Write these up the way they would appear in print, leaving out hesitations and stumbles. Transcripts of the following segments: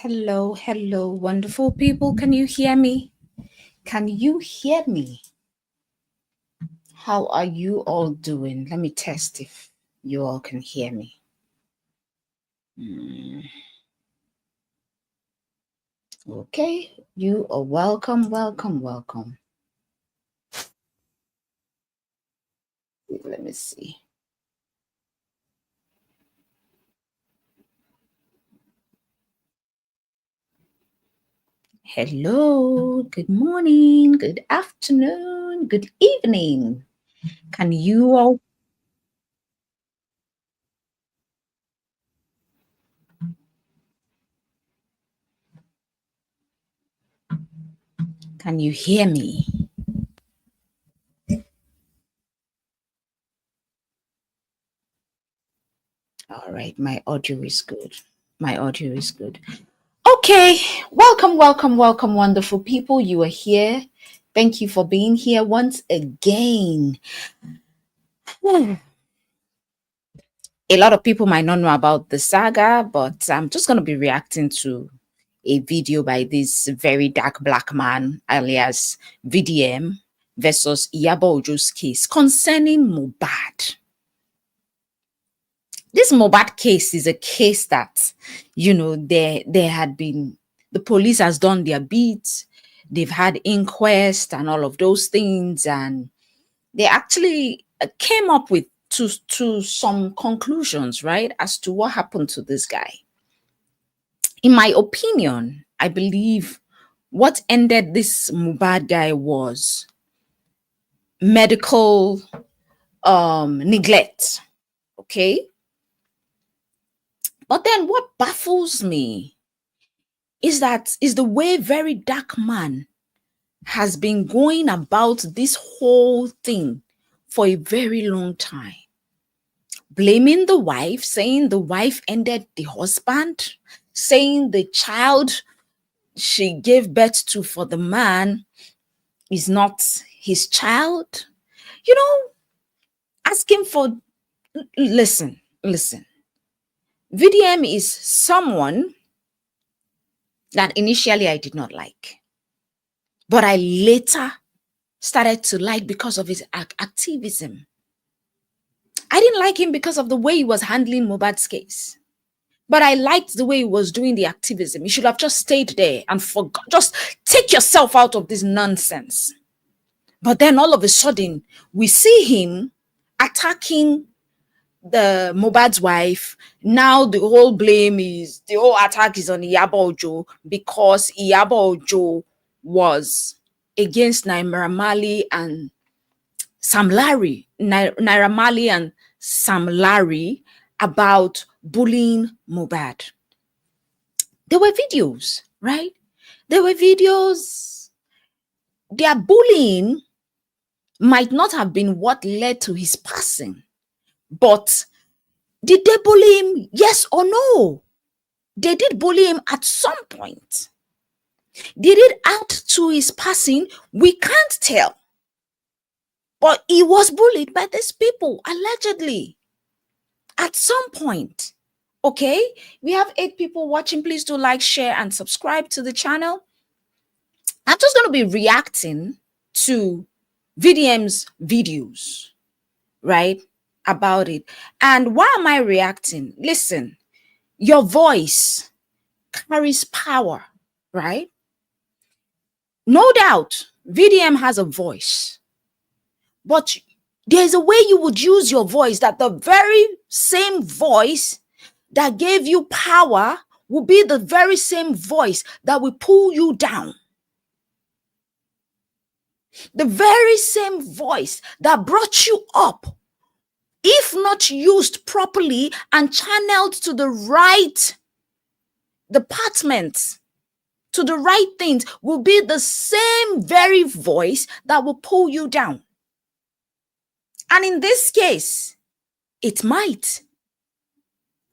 Hello, hello, wonderful people. Can you hear me? Can you hear me? How are you all doing? Let me test if you all can hear me. Okay, you are welcome, welcome, welcome. Let me see. Hello, good morning, good afternoon, good evening. Can you all can you hear me? All right, my audio is good. My audio is good. Okay, welcome, welcome, welcome, wonderful people. You are here. Thank you for being here once again. A lot of people might not know about the saga, but I'm just going to be reacting to a video by this very dark black man, alias VDM, versus Iyabo Ojo's case concerning Mohbad. This Mohbad case is a case that, there had been, the police has done their beats, they've had inquest and all of those things, and they actually came up with to some conclusions, right, as to what happened to this guy. In my opinion, I believe what ended this Mohbad guy was medical neglect. Okay. But then what baffles me is the way very dark man has been going about this whole thing for a very long time. Blaming the wife, saying the wife ended the husband, saying the child she gave birth to for the man is not his child. You know, asking for, listen. VDM is someone that initially I did not like, but I later started to like because of his activism. I didn't like him because of the way he was handling Mohbad's case, but I liked the way he was doing the activism. He should have just stayed there and forgot. Just take yourself out of this nonsense. But then all of a sudden, we see him attacking the Mohbad's wife. Now the whole attack is on Iyabo Ojo because Iyabo Ojo was against Naira Marley and Sam Larry, Naira Marley and Sam Larry about bullying Mohbad. There were videos, right? There were videos. Their bullying might not have been what led to his passing, but did they bully him? Yes or no? They did bully him at some point. Did it add to his passing? We can't tell. But he was bullied by these people, allegedly, at some point. Okay? We have 8 people watching. Please do like, share, and subscribe to the channel. I'm just going to be reacting to VDM's videos, right, about it. And why am I reacting? Listen, your voice carries power, right? No doubt, VDM has a voice, but there's a way you would use your voice that the very same voice that gave you power will be the very same voice that will pull you down. The very same voice that brought you up, if not used properly and channeled to the right departments, to the right things, will be the same very voice that will pull you down. And in this case, it might.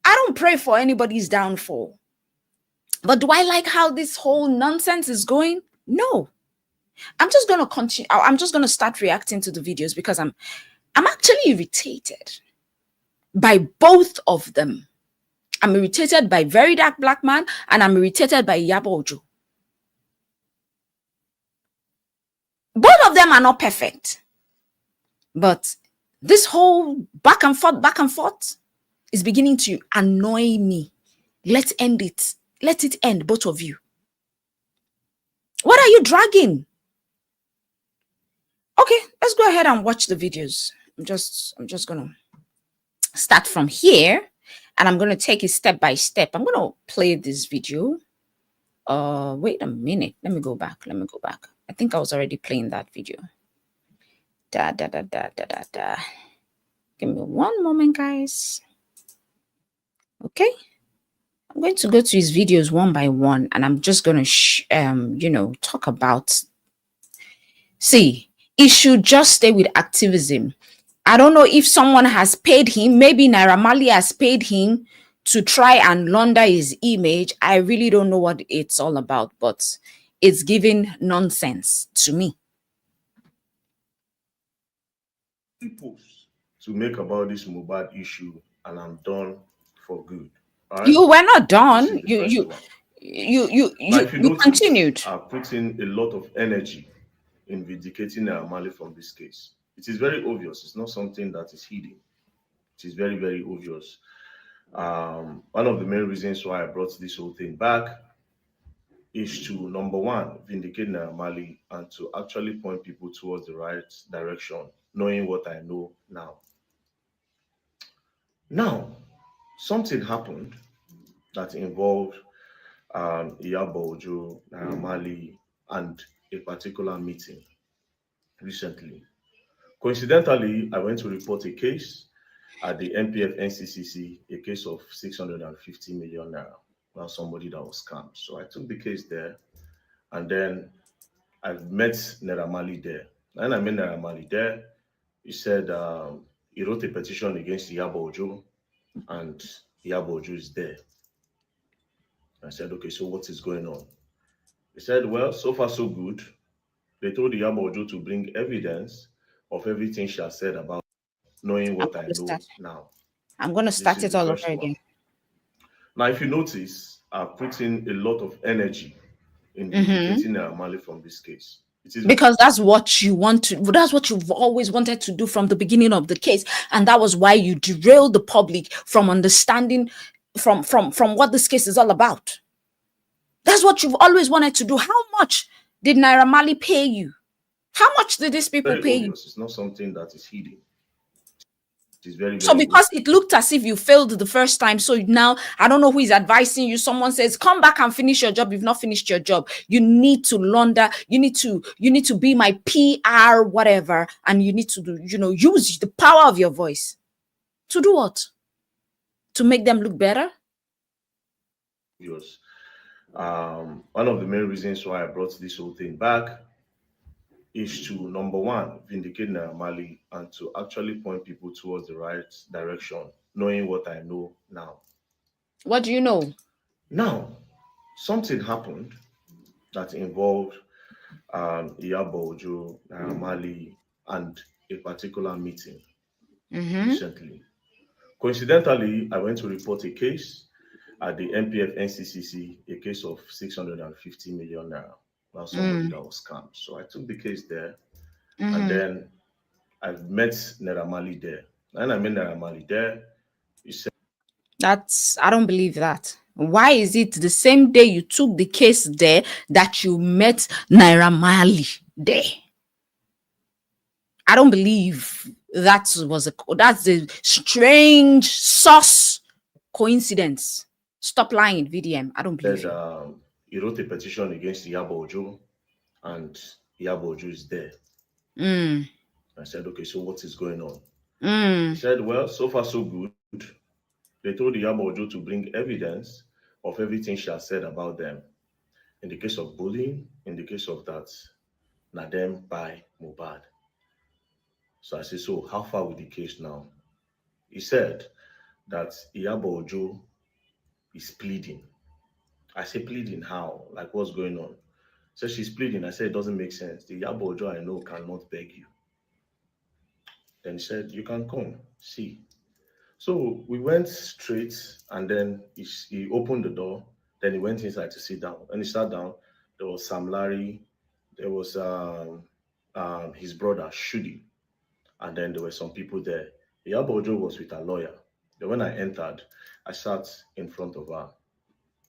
I don't pray for anybody's downfall. But do I like how this whole nonsense is going? No. I'm just going to continue. I'm just going to start reacting to the videos because I'm actually irritated by both of them. I'm irritated by Very Dark Black Man, and I'm irritated by Iyabo Ojo. Both of them are not perfect. But this whole back and forth is beginning to annoy me. Let's end it. Let it end, both of you. What are you dragging? Okay, let's go ahead and watch the videos. I'm just gonna start from here, and I'm gonna take it step by step. I'm gonna play this video. Wait a minute. Let me go back. I think I was already playing that video. Give me one moment, guys. Okay. I'm going to go to his videos one by one, and I'm just going to, talk about. See, he should just stay with activism. I don't know if someone has paid him. Maybe Naira Marley has paid him to try and launder his image. I really don't know what it's all about, but it's giving nonsense to me. To make about this Mohbad issue, and I'm done for good. All right. You were not done. This is the first one. Now, if you You notice, continued. I've put in a lot of energy in vindicating Marley from this case. It is very obvious. It's not something that is hidden. It is very, very obvious. One of the main reasons why I brought this whole thing back is to, number one, vindicate Marley and to actually point people towards the right direction, knowing what I know now. Now, something happened that involved Iyabo Ojo, Marley, and a particular meeting recently. Coincidentally, I went to report a case at the MPF NCCC, a case of 650 million naira. Now, somebody that was scammed. So I took the case there, and then I met Naira Marley there. And I met Naira Marley there. He said he wrote a petition against Iyabo Ojo, and Iyabo Ojo is there. I said, okay, so what is going on? He said, well, so far so good. They told Iyabo Ojo to bring evidence of everything she has said about knowing I'm what going I to know start. now. I'm going to This start is it the all over first one. again. Now, if you notice, I've put in a lot of energy in Mm-hmm. vindicating Marley from this case. It is Because that's what you want to, that's what you've always wanted to do from the beginning of the case, and that was why you derailed the public from understanding from what this case is all about. That's what you've always wanted to do. How much did Naira Marley pay you? How much did these people very pay you? obvious. It's not something that is hidden. It is very, So very obvious. because it looked as if you failed the first time, so now I don't know who is advising you. Someone says, come back and finish your job. You've not finished your job. You need to launder, you need to be my PR, whatever, and you need to do, use the power of your voice. To do what? To make them look better? Obvious. One of the main reasons why I brought this whole thing back is to, number one, vindicate Marley and to actually point people towards the right direction, knowing what I know now. What do you know? Now, something happened that involved Iyabo Ojo, Marley, and a particular meeting Mm-hmm. recently. Coincidentally, I went to report a case at the MPF NCCC, a case of 650 million naira. Now, somebody that was scammed. So I took the case there, and Mm-hmm. then I met Naira Marley there. And I met Naira Marley there. He said, I don't believe that. Why is it the same day you took the case there that you met Naira Marley there? I don't believe that's a strange sauce coincidence. Stop lying, VDM. I don't believe you. he wrote a petition against Iyabo Ojo, and Iyabo Ojo is there. Mm, I said, okay, so what is going on? He mm. said, well, so far so good. They told Iyabo Ojo to bring evidence of everything she has said about them. In the case of bullying, in the case of that, Nadem by Mohbad. So I said, so how far with the case now? He said that Iyabo Ojo is pleading. I say pleading how? Like what's going on? So she's pleading. I said it doesn't make sense. The Iyabo Ojo I know cannot beg you. Then he said, you can come, see. So we went straight, and then he opened the door. Then he went inside to sit down. When he sat down, there was Sam Larry, there was his brother Shudi, and then there were some people there. Iyabo Ojo was with a lawyer. Then when I entered, I sat in front of her.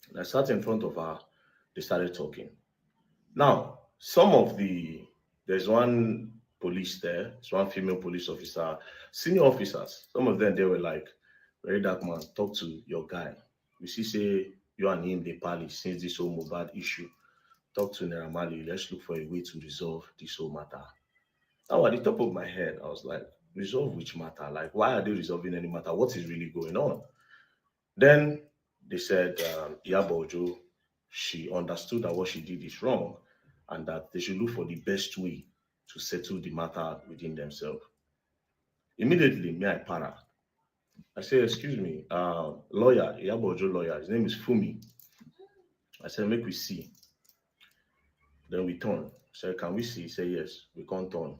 And I sat in front of her. They started talking. Now, there's one police there, there's one female police officer, senior officers. Some of them, they were like, very dark man, talk to your guy. We see, say, you and him, they pally since this whole Mohbad issue. Talk to Naira Marley. Let's look for a way to resolve this whole matter. Now, at the top of my head, I was like, resolve which matter? Like, why are they resolving any matter? What is really going on? Then they said, Iyabo Ojo, she understood that what she did is wrong and that they should look for the best way to settle the matter within themselves. Immediately, me, I para. I said, excuse me, lawyer, Iyabo Ojo lawyer, his name is Fumi. I said, make we see. Then we turn. I said, can we see? He said, yes, we can't turn.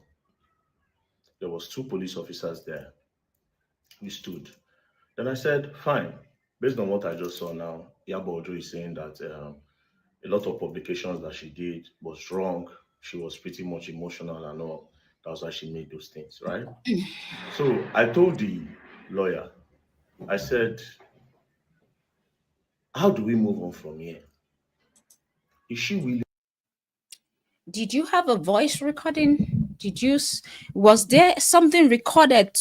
There was two police officers there. We stood. Then I said, fine. Based on what I just saw now, Iyabo Ojo is saying that a lot of publications that she did was wrong. She was pretty much emotional and all. That's why she made those things, right? So I told the lawyer, I said, how do we move on from here? Is she willing? Did you have a voice recording? Was there something recorded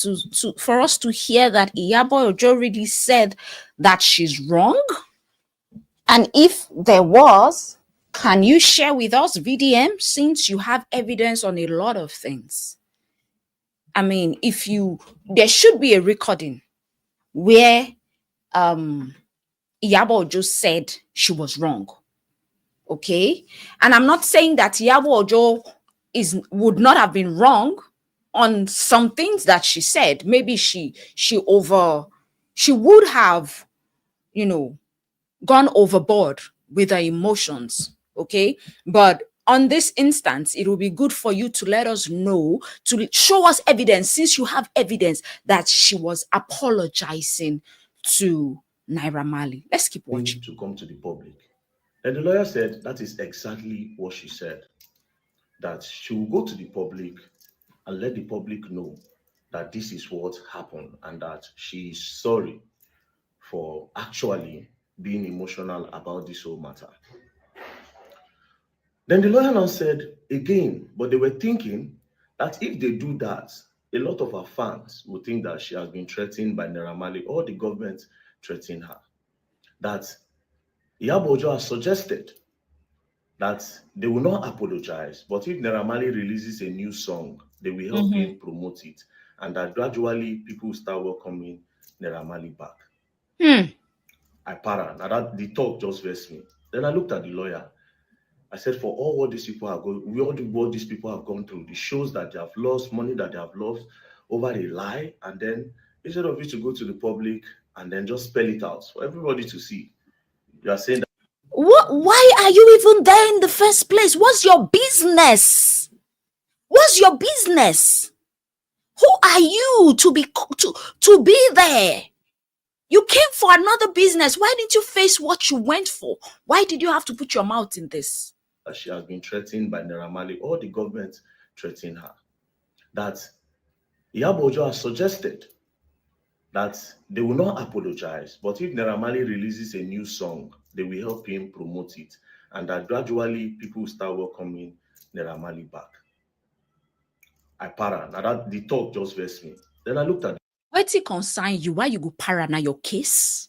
for us to hear that Iyabo Ojo really said that she's wrong? And if there was, can you share with us, VDM, since you have evidence on a lot of things? I mean, there should be a recording where Iyabo Ojo said she was wrong. Okay, and I'm not saying that Iyabo Ojo would not have been wrong on some things that she said. Maybe she would have, gone overboard with her emotions. Okay, but on this instance, it will be good for you to let us know, to show us evidence, since you have evidence that she was apologizing to Naira Marley. Let's keep watching. To come to the public. And the lawyer said that is exactly what she said, that she will go to the public and let the public know that this is what happened and that she is sorry for actually being emotional about this whole matter. Then the lawyer now said again, but they were thinking that if they do that, a lot of her fans will think that she has been threatened by Naira Marley or the government threatening her. That Iyabo Ojo has suggested that they will not apologize, but if Naira Marley releases a new song, they will help him promote it, and that gradually people will start welcoming Naira Marley back. I para. Now that the talk just vexed me. Then I looked at the lawyer. I said, for all what these people have gone through, the shows that they have lost, money that they have lost over a lie, and then instead of you to go to the public and then just spell it out for everybody to see, you are saying that. Why are you even there in the first place? What's your business? What's your business? Who are you to be there? You came for another business. Why didn't you face what you went for? Why did you have to put your mouth in this? She has been threatened by Naira Marley or the government threatening her. That Iyabo Ojo has suggested that they will not apologize, but if Naira Marley releases a new song, they will help him promote it, and that gradually people will start welcoming Naira Marley back. I para. Now that the talk just vexed me. Then I looked at what it concern you? Why you go para na your case?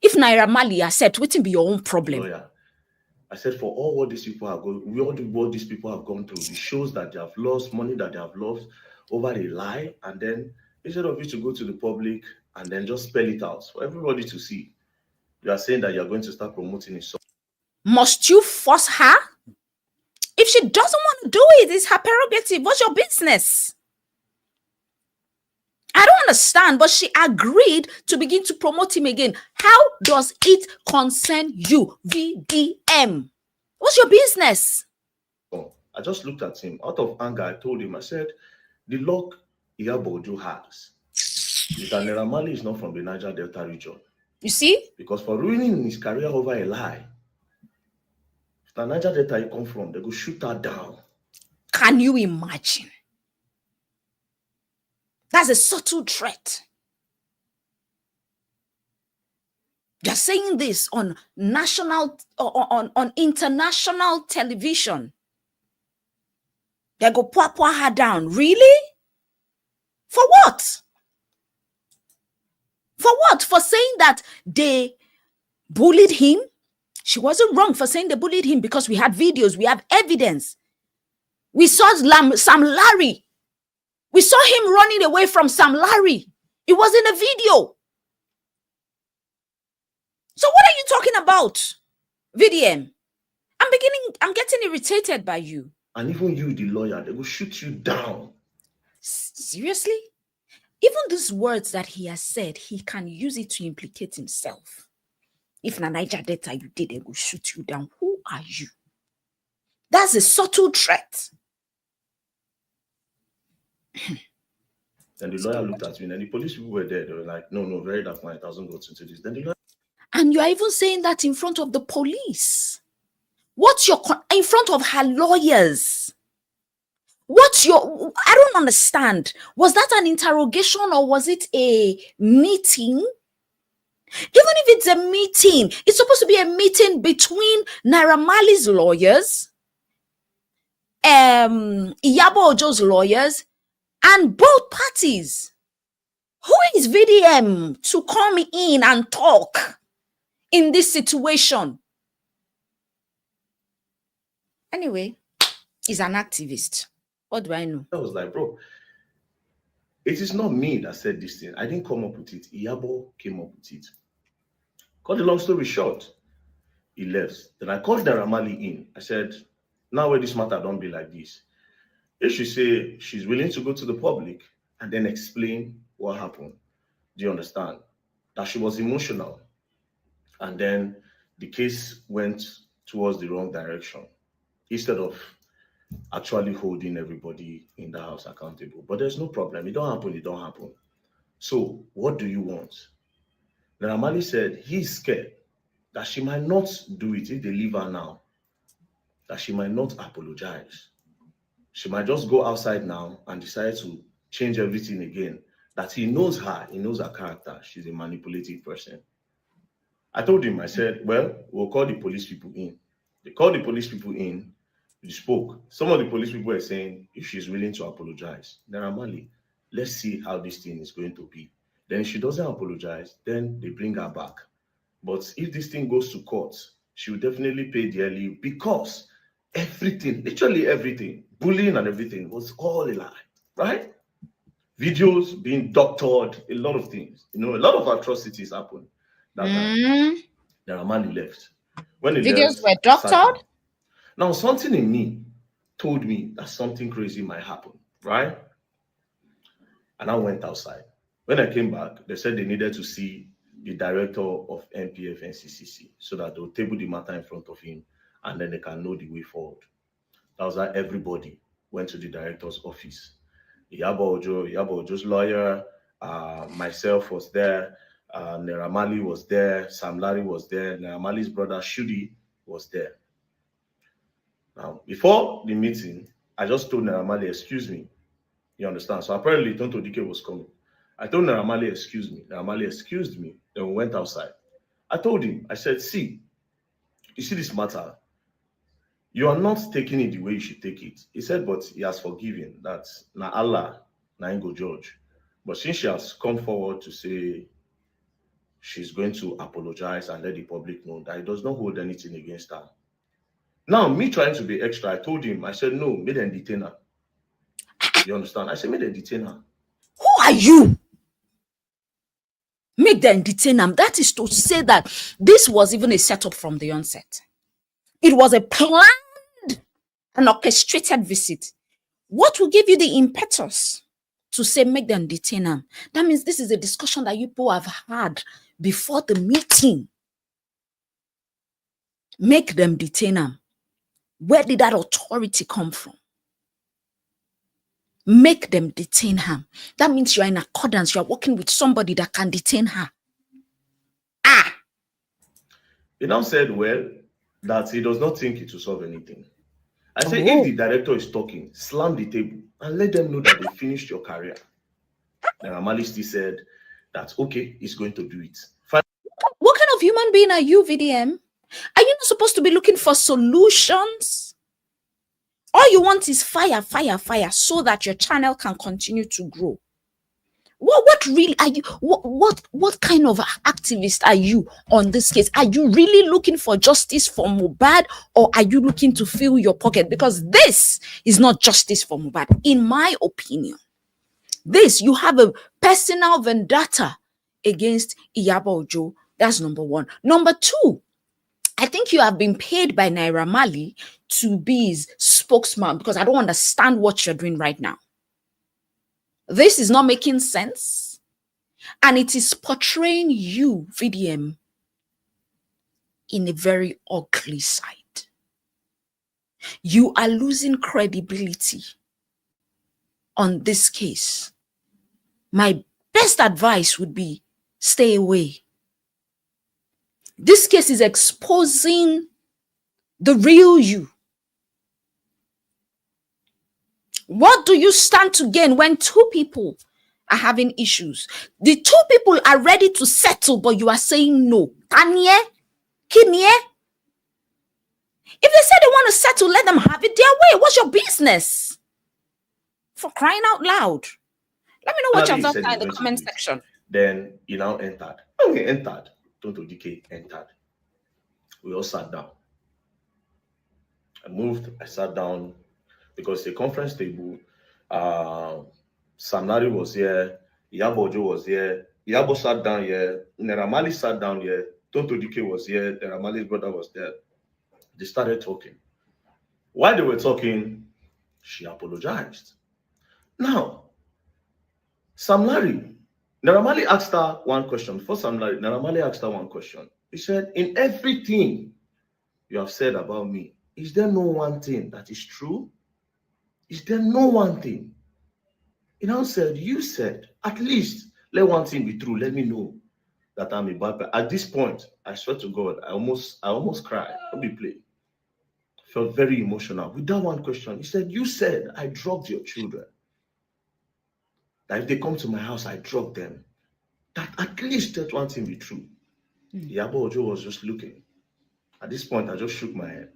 If Naira Marley accept, what be your own problem? Lawyer. I said, for all what these people have gone through, the shows that they have lost, money that they have lost over a lie, and then instead of you to go to the public and then just spell it out for everybody to see, you are saying that you are going to start promoting it. Must you force her? If she doesn't want to do it, it's her prerogative. What's your business? I don't understand, but she agreed to begin to promote him again. How does it concern you, VDM? What's your business? Oh, I just looked at him. Out of anger, I told him, I said, the luck Iyabo Ojo has Mr. Naira Marley is not from the Niger Delta region. You see? Because for ruining his career over a lie, if the Niger Delta you come from, they go shoot her down. Can you imagine? That's a subtle threat. You're saying this on national, on international television. They go pwa her down. Really? For what? For what? For saying that they bullied him? She wasn't wrong for saying they bullied him because we had videos, we have evidence. We saw Sam Larry. We saw him running away from Sam Larry. It was in a video. So what are you talking about, VDM? I'm getting irritated by you. And even you, the lawyer, they will shoot you down. Seriously? Even these words that he has said, he can use it to implicate himself. If na Niger Delta you did, they will shoot you down. Who are you? That's a subtle threat. Then the lawyer looked at me, and the police people were there. They were like, no, very dark night, doesn't go into this. Then the lawyer... And you are even saying that in front of the police. What's your... in front of her lawyers? What's your... I don't understand. Was that an interrogation or was it a meeting? Even if it's a meeting, it's supposed to be a meeting between Naira Marley's lawyers, Iyabo Ojo's lawyers, and both parties. Who is VDM to come in and talk in this situation? Anyway, he's an activist. What do I know? I was like, bro, it is not me that said this thing. I didn't come up with it. Iyabo came up with it. Cut the long story short, he left. Then I called Naira Marley in. I said, now where this matter don't be like this. If she say she's willing to go to the public and then explain what happened, do you understand? That she was emotional. And then the case went towards the wrong direction instead of actually holding everybody in the house accountable. But there's no problem. It don't happen. So what do you want? Naira Marley said he's scared that she might not do it if they leave her now, that she might not apologize. She might just go outside now and decide to change everything again. That he knows her character. She's a manipulative person. I told him, I said, well, we'll call the police people in. They called the police people in. We spoke. Some of the police people were saying, if she's willing to apologize, Naira Marley, let's see how this thing is going to be. Then if she doesn't apologize, then they bring her back. But if this thing goes to court, she will definitely pay dearly because everything, literally everything, bullying and everything was all a lie, right? Videos being doctored, a lot of things. A lot of atrocities happened that time. Naira Marley left. When he Videos left, were doctored? Now, something in me told me that something crazy might happen, right? And I went outside. When I came back, they said they needed to see the director of NPF and CCC so that they'll table the matter in front of him and then they can know the way forward. That was how everybody went to the director's office. Iyabo Ojo's lawyer, myself was there, Naira Marley was there, Sam Larry was there, Naira Marley's brother Shudi was there. Now, before the meeting, I just told Naira Marley, excuse me. You understand? So apparently Tonto Dike was coming. I told Naira Marley, excuse me. Naira Marley excused me. Then we went outside. I told him, I said, see, you see this matter? You are not taking it the way you should take it. He said, but he has forgiven that na Allah, na go judge. But since she has come forward to say she's going to apologize and let the public know that he does not hold anything against her. Now, me trying to be extra, I told him, I said, no, make them detain her. You understand? I said, make them detain her. Who are you? Make them detain her. That is to say that this was even a setup from the onset. It was a planned and orchestrated visit. What will give you the impetus to say make them detain her? That means this is a discussion that you people have had before the meeting. Make them detain her. Where did that authority come from? make them detain her. That means you are in accordance. You are working with somebody that can detain her. He now said, well, that he does not think it will solve anything. I say, if Oh. the director is talking, slam the table and let them know that they finished your career. Naira Marley still said that, okay, he's going to do it. What kind of human being are you, VDM? Are you not supposed to be looking for solutions? All you want is fire, fire, fire, so that your channel can continue to grow. What really are you? What kind of activist are you on this case? Are you really looking for justice for Mohbad, or are you looking to fill your pocket? Because this is not justice for Mohbad, in my opinion. This, you have a personal vendetta against Iyabo Ojo. That's number one. Number two, I think you have been paid by Naira Marley to be his spokesman, because I don't understand what you're doing right now. This is not making sense. And it is portraying you, VDM, in a very ugly side. You are losing credibility on this case. My best advice would be stay away. This case is exposing the real you. What do you stand to gain when two people are having issues? The two people are ready to settle, but you are saying no. Kanye? Kinye? If they say they want to settle, let them have it their way. What's your business? For crying out loud. Let me know what your thoughts are in the comment section. Then he now entered. When we entered, Tonto DK entered. We all sat down. I moved, I sat down, because the conference table, Sam Larry was here, Iyabo Ojo was here, Iyabo sat down here, Naira Marley sat down here, Tonto DK was here, Naira Marley's brother was there. They started talking. While they were talking, she apologized. Now, Sam Larry, Naira Marley asked her one question. Before Sam Larry, Naira Marley asked her one question. He said, in everything you have said about me, is there no one thing that is true? Is there no one thing? He now said, you said, at least let one thing be true. Let me know that I'm a bad person. At this point, I swear to God, I almost cried. Don't be playing. Felt very emotional. With that one question, he said, you said I drugged your children. That if they come to my house, I drug them. That at least let one thing be true. Iyabo Ojo was just looking. At this point, I just shook my head.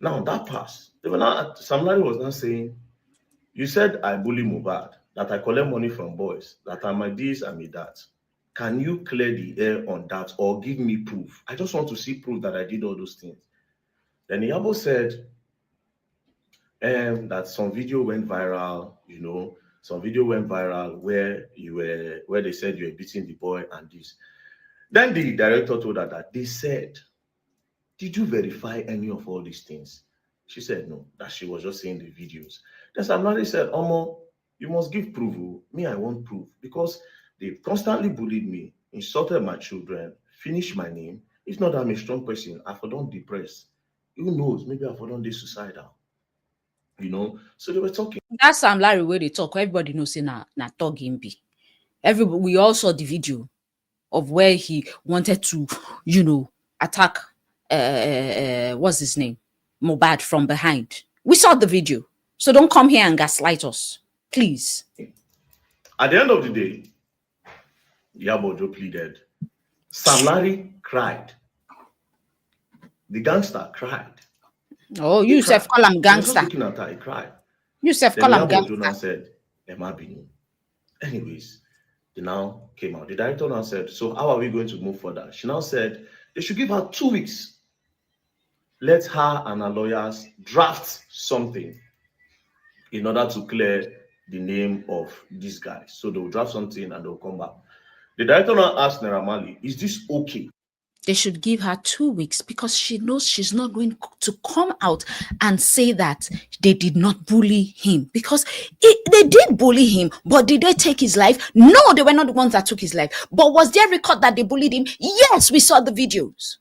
Now that passed. Sam Larry was now saying, you said I bully Mohbad, that I collect money from boys, that I'm a this, I'm a that. Can you clear the air on that or give me proof? I just want to see proof that I did all those things. Then Iyabo said that some video went viral, some video went viral where they said you were beating the boy and this. Then the director told her that they said, did you verify any of all these things? She said no, that she was just seeing the videos. Then Sam Larry said, Omo, you must give proof. Me, I want proof, because they constantly bullied me, insulted my children, finished my name. If not, I'm a strong person. I for don't depressed. Who knows? Maybe I for don't be suicidal. So they were talking. That's Sam Larry where they talk. Everybody knows na talk him be. We all saw the video of where he wanted to, attack what's his name? Mohbad from behind. We saw the video. So don't come here and gaslight us, please. At the end of the day, Iyabo Ojo pleaded. Sam Larry cried. The gangster cried. Oh, you self call him gangster. Just looking at her, he cried. You self call him gangster. Iyabo Ojo now said, Emma Binu. Anyways, they now came out. The director now said, so how are we going to move further? She now said, they should give her 2 weeks. Let her and her lawyers draft something in order to clear the name of this guy. So they'll draft something and they'll come back. The director now asked Naira Marley, is this okay? They should give her 2 weeks, because she knows she's not going to come out and say that they did not bully him, because they did bully him. But did they take his life? No, they were not the ones that took his life. But was there a record that they bullied him? Yes, we saw the videos.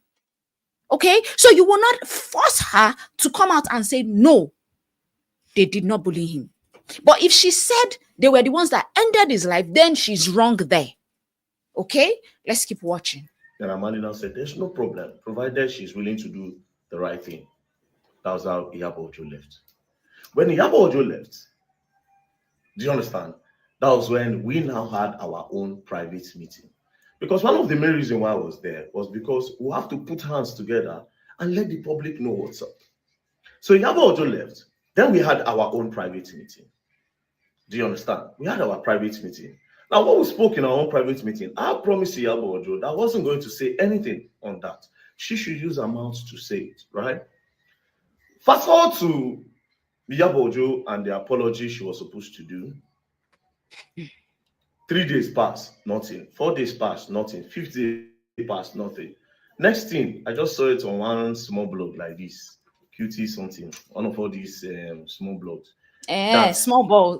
Okay, so you will not force her to come out and say, no, they did not bully him. But if she said they were the ones that ended his life, then she's wrong there. Okay? Let's keep watching. Naira Marley now said, there's no problem, provided she's willing to do the right thing. That was how Iyabo Ojo left. When Iyabo Ojo left, do you understand? That was when we now had our own private meeting. Because one of the main reasons why I was there was because we have to put hands together and let the public know what's up. So Iyabo Ojo left. Then we had our own private meeting. Do you understand? We had our private meeting. Now, what we spoke in our own private meeting, I promised Iyabo Ojo that I wasn't going to say anything on that. She should use her mouth to say it, right? Fast forward to Iyabo Ojo and the apology she was supposed to do. 3 days passed, nothing. 4 days passed, nothing. 5th day passed, nothing. Next thing, I just saw it on one small blog like this. QT something. One of all these small blogs.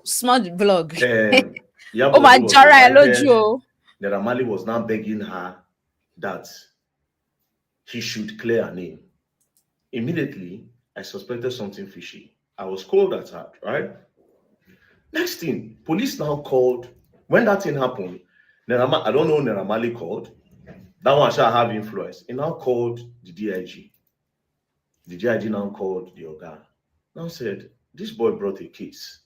Small blog. Iyabo Oh my Ojo was Jara invited. Elojo. Naira Marley was now begging her that he should clear her name. Immediately, I suspected something fishy. I was cold at heart, right? Next thing, police now called. When that thing happened, I don't know Naira Marley called. That one shall have influence. He now called the DIG. The DIG now called the Oga. Now said, this boy brought a case.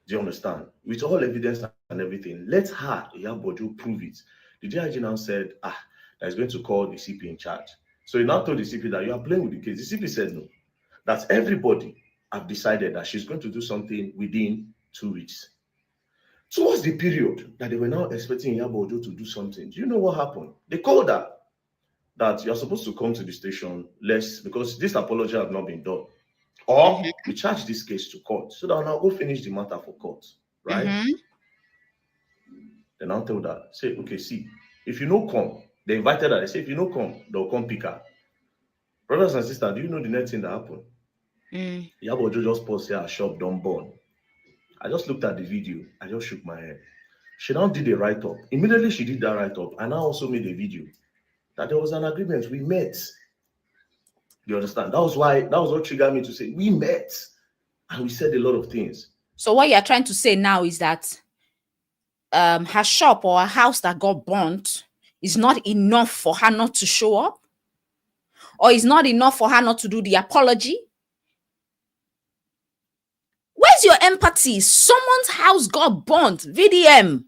Do you understand? With all evidence and everything, let her, Iyabo Ojo, prove it. The DIG now said, that is going to call the CP in charge. So he now told the CP that you are playing with the case. The CP said no. That everybody have decided that she's going to do something within 2 weeks. Towards the period that they were now expecting Iyabo Ojo to do something, do you know what happened? They called her that you're supposed to come to the station less because this apology have not been done. Or we charge this case to court so that I'll now go finish the matter for court, right? Then I'll tell her, say, okay, see, if you no come, they invited her, they say, if you no come, they'll come pick her. Brothers and sisters, do you know the next thing that happened? Iyabo Ojo just paused here, her shop don't burn. I just looked at the video, I just shook my head. She now did a write-up. Immediately she did that write-up, and I also made a video that there was an agreement. We met. You understand? That was what triggered me to say we met and we said a lot of things. So what you're trying to say now is that her shop or her house that got burnt is not enough for her not to show up? Or is not enough for her not to do the apology? Where's your empathy? Someone's house got burnt. VDM.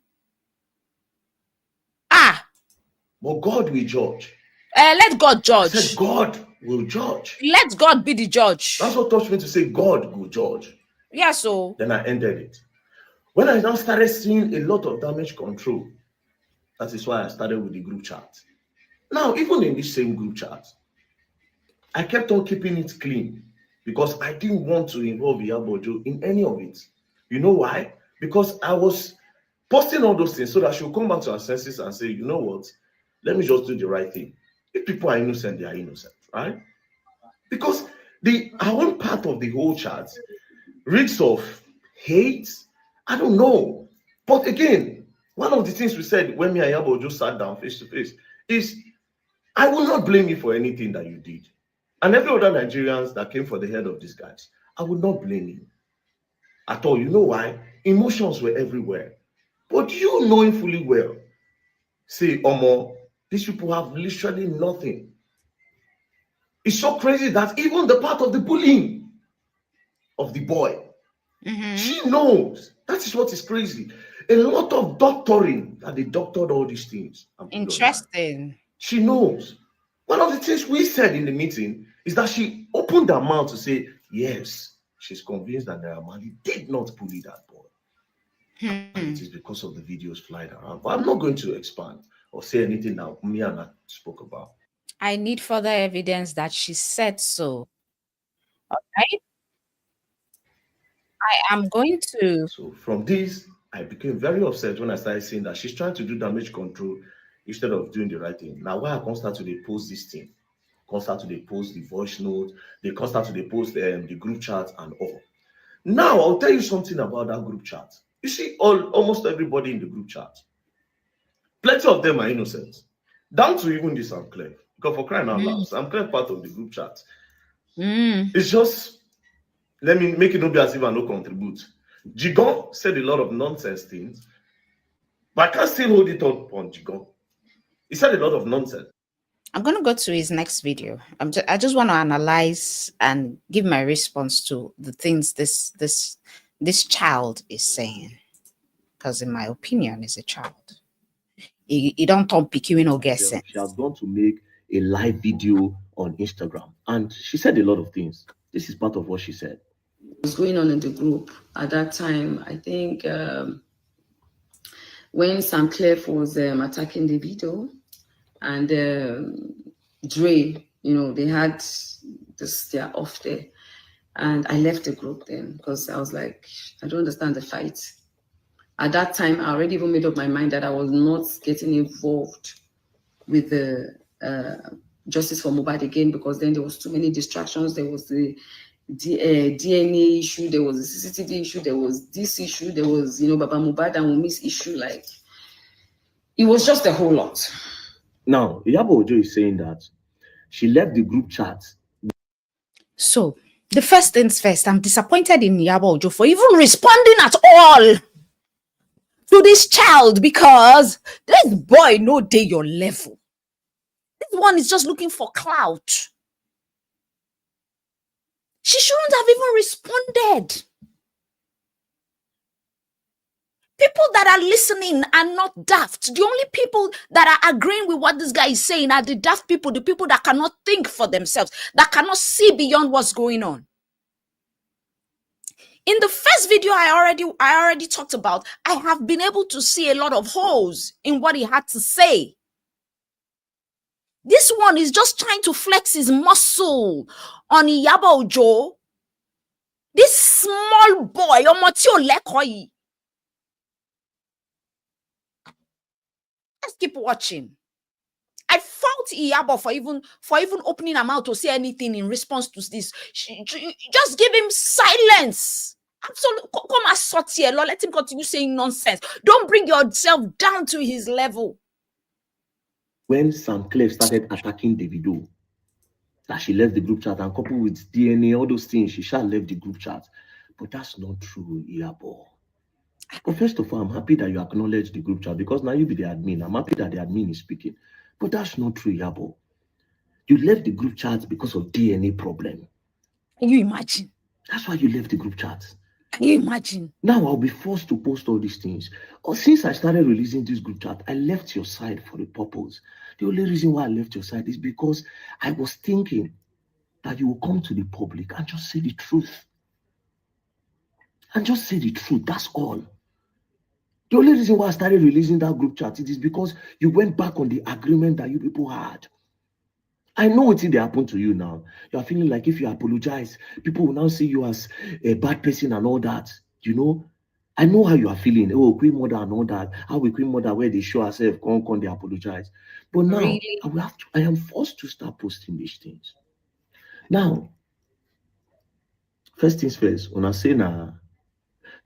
But God will judge. Let God judge. I said God will judge. Let God be the judge. That's what touched me to say God will judge. Yeah, so. Then I ended it. When I now started seeing a lot of damage control, that is why I started with the group chat. Now, even in this same group chat, I kept on keeping it clean because I didn't want to involve Iyabo Ojo in any of it. You know why? Because I was posting all those things so that she'll come back to her senses and say, you know what? Let me just do the right thing. If people are innocent, they are innocent, right? Because our own part of the whole chat reeks of hate. I don't know. But again, one of the things we said when me and Iyabo Ojo sat down face to face is, I will not blame you for anything that you did. And every other Nigerians that came for the head of these guys, I would not blame you at all. You know why? Emotions were everywhere. But you knowing fully well, say, Omo, these people have literally nothing. It's so crazy that even the part of the bullying of the boy, she knows. That is what is crazy. A lot of doctoring that they doctored all these things. Interesting. She knows. One of the things we said in the meeting is that she opened her mouth to say, yes, she's convinced that Naira Marley did not bully that boy. And it is because of the videos flying around. But I'm not going to expand or say anything that me and I spoke about. I need further evidence that she said so. All right. I am going to. So from this, I became very upset when I started seeing that she's trying to do damage control instead of doing the right thing. Now, why I constant to post this thing, constant to post the voice note, they constant to post the group chat and all. Now, I'll tell you something about that group chat. You see, almost everybody in the group chat, plenty of them are innocent, down to even the Sam Claire. Because for crying out loud, Sam Claire part of the group chat. It's just, let me make it not be as if I no contribute. Jigon said a lot of nonsense things, but I can't still hold it up on Jigon. He said a lot of nonsense. I'm going to go to his next video. I just want to analyze and give my response to the things this child is saying, because in my opinion, he's a child. He don't talk picky or get sense. She has gone to make a live video on Instagram, and she said a lot of things. This is part of what she said. What's going on in the group at that time? I think when Sam Clef was attacking the video, and Dre, they had this, they're off there. And I left the group then because I was like, I don't understand the fight. At that time, I already even made up my mind that I was not getting involved with the Justice for Mohbad again, because then there was too many distractions. There was the DNA issue, there was the CCTV issue, there was this issue, there was, Baba Mohbad and Wumi's issue. Like, it was just a whole lot. Now, Iyabo Ojo is saying that she left the group chat. So, the first things first, I'm disappointed in Iyabo Ojo for even responding at all to this child, because this boy no dey your level. This one is just looking for clout. She shouldn't have even responded. People that are listening are not daft. The only people that are agreeing with what this guy is saying are the daft people, the people that cannot think for themselves, that cannot see beyond what's going on. In the first video I already talked about, I have been able to see a lot of holes in what he had to say. This one is just trying to flex his muscle on Iyabo Ojo. This small boy, let's keep watching. I fault Iyabo for even opening her mouth to say anything in response to this. Just give him silence. Absolutely. Come as here, Lord. Let him continue saying nonsense. Don't bring yourself down to his level. When Sam Clef started attacking Davido, that she left the group chat, and coupled with DNA, all those things, she shall left the group chat. But that's not true, Iyabo. But first of all, I'm happy that you acknowledge the group chat, because now you be the admin. I'm happy that the admin is speaking. But that's not true, Iyabo. You left the group chat because of DNA problem. Can you imagine? That's why you left the group chat. Can you imagine? Now I'll be forced to post all these things. Or since I started releasing this group chat, I left your side for a purpose. The only reason why I left your side is because I was thinking that you will come to the public and just say the truth. And just say the truth. That's all. The only reason why I started releasing that group chat is because you went back on the agreement that you people had. I know what they happened to you now. You are feeling like if you apologize, people will now see you as a bad person and all that. I know how you are feeling. Oh, Queen Mother and all that. How we Queen Mother where they show herself, come, they apologize. But now really? I am forced to start posting these things. Now, first things first, when I say now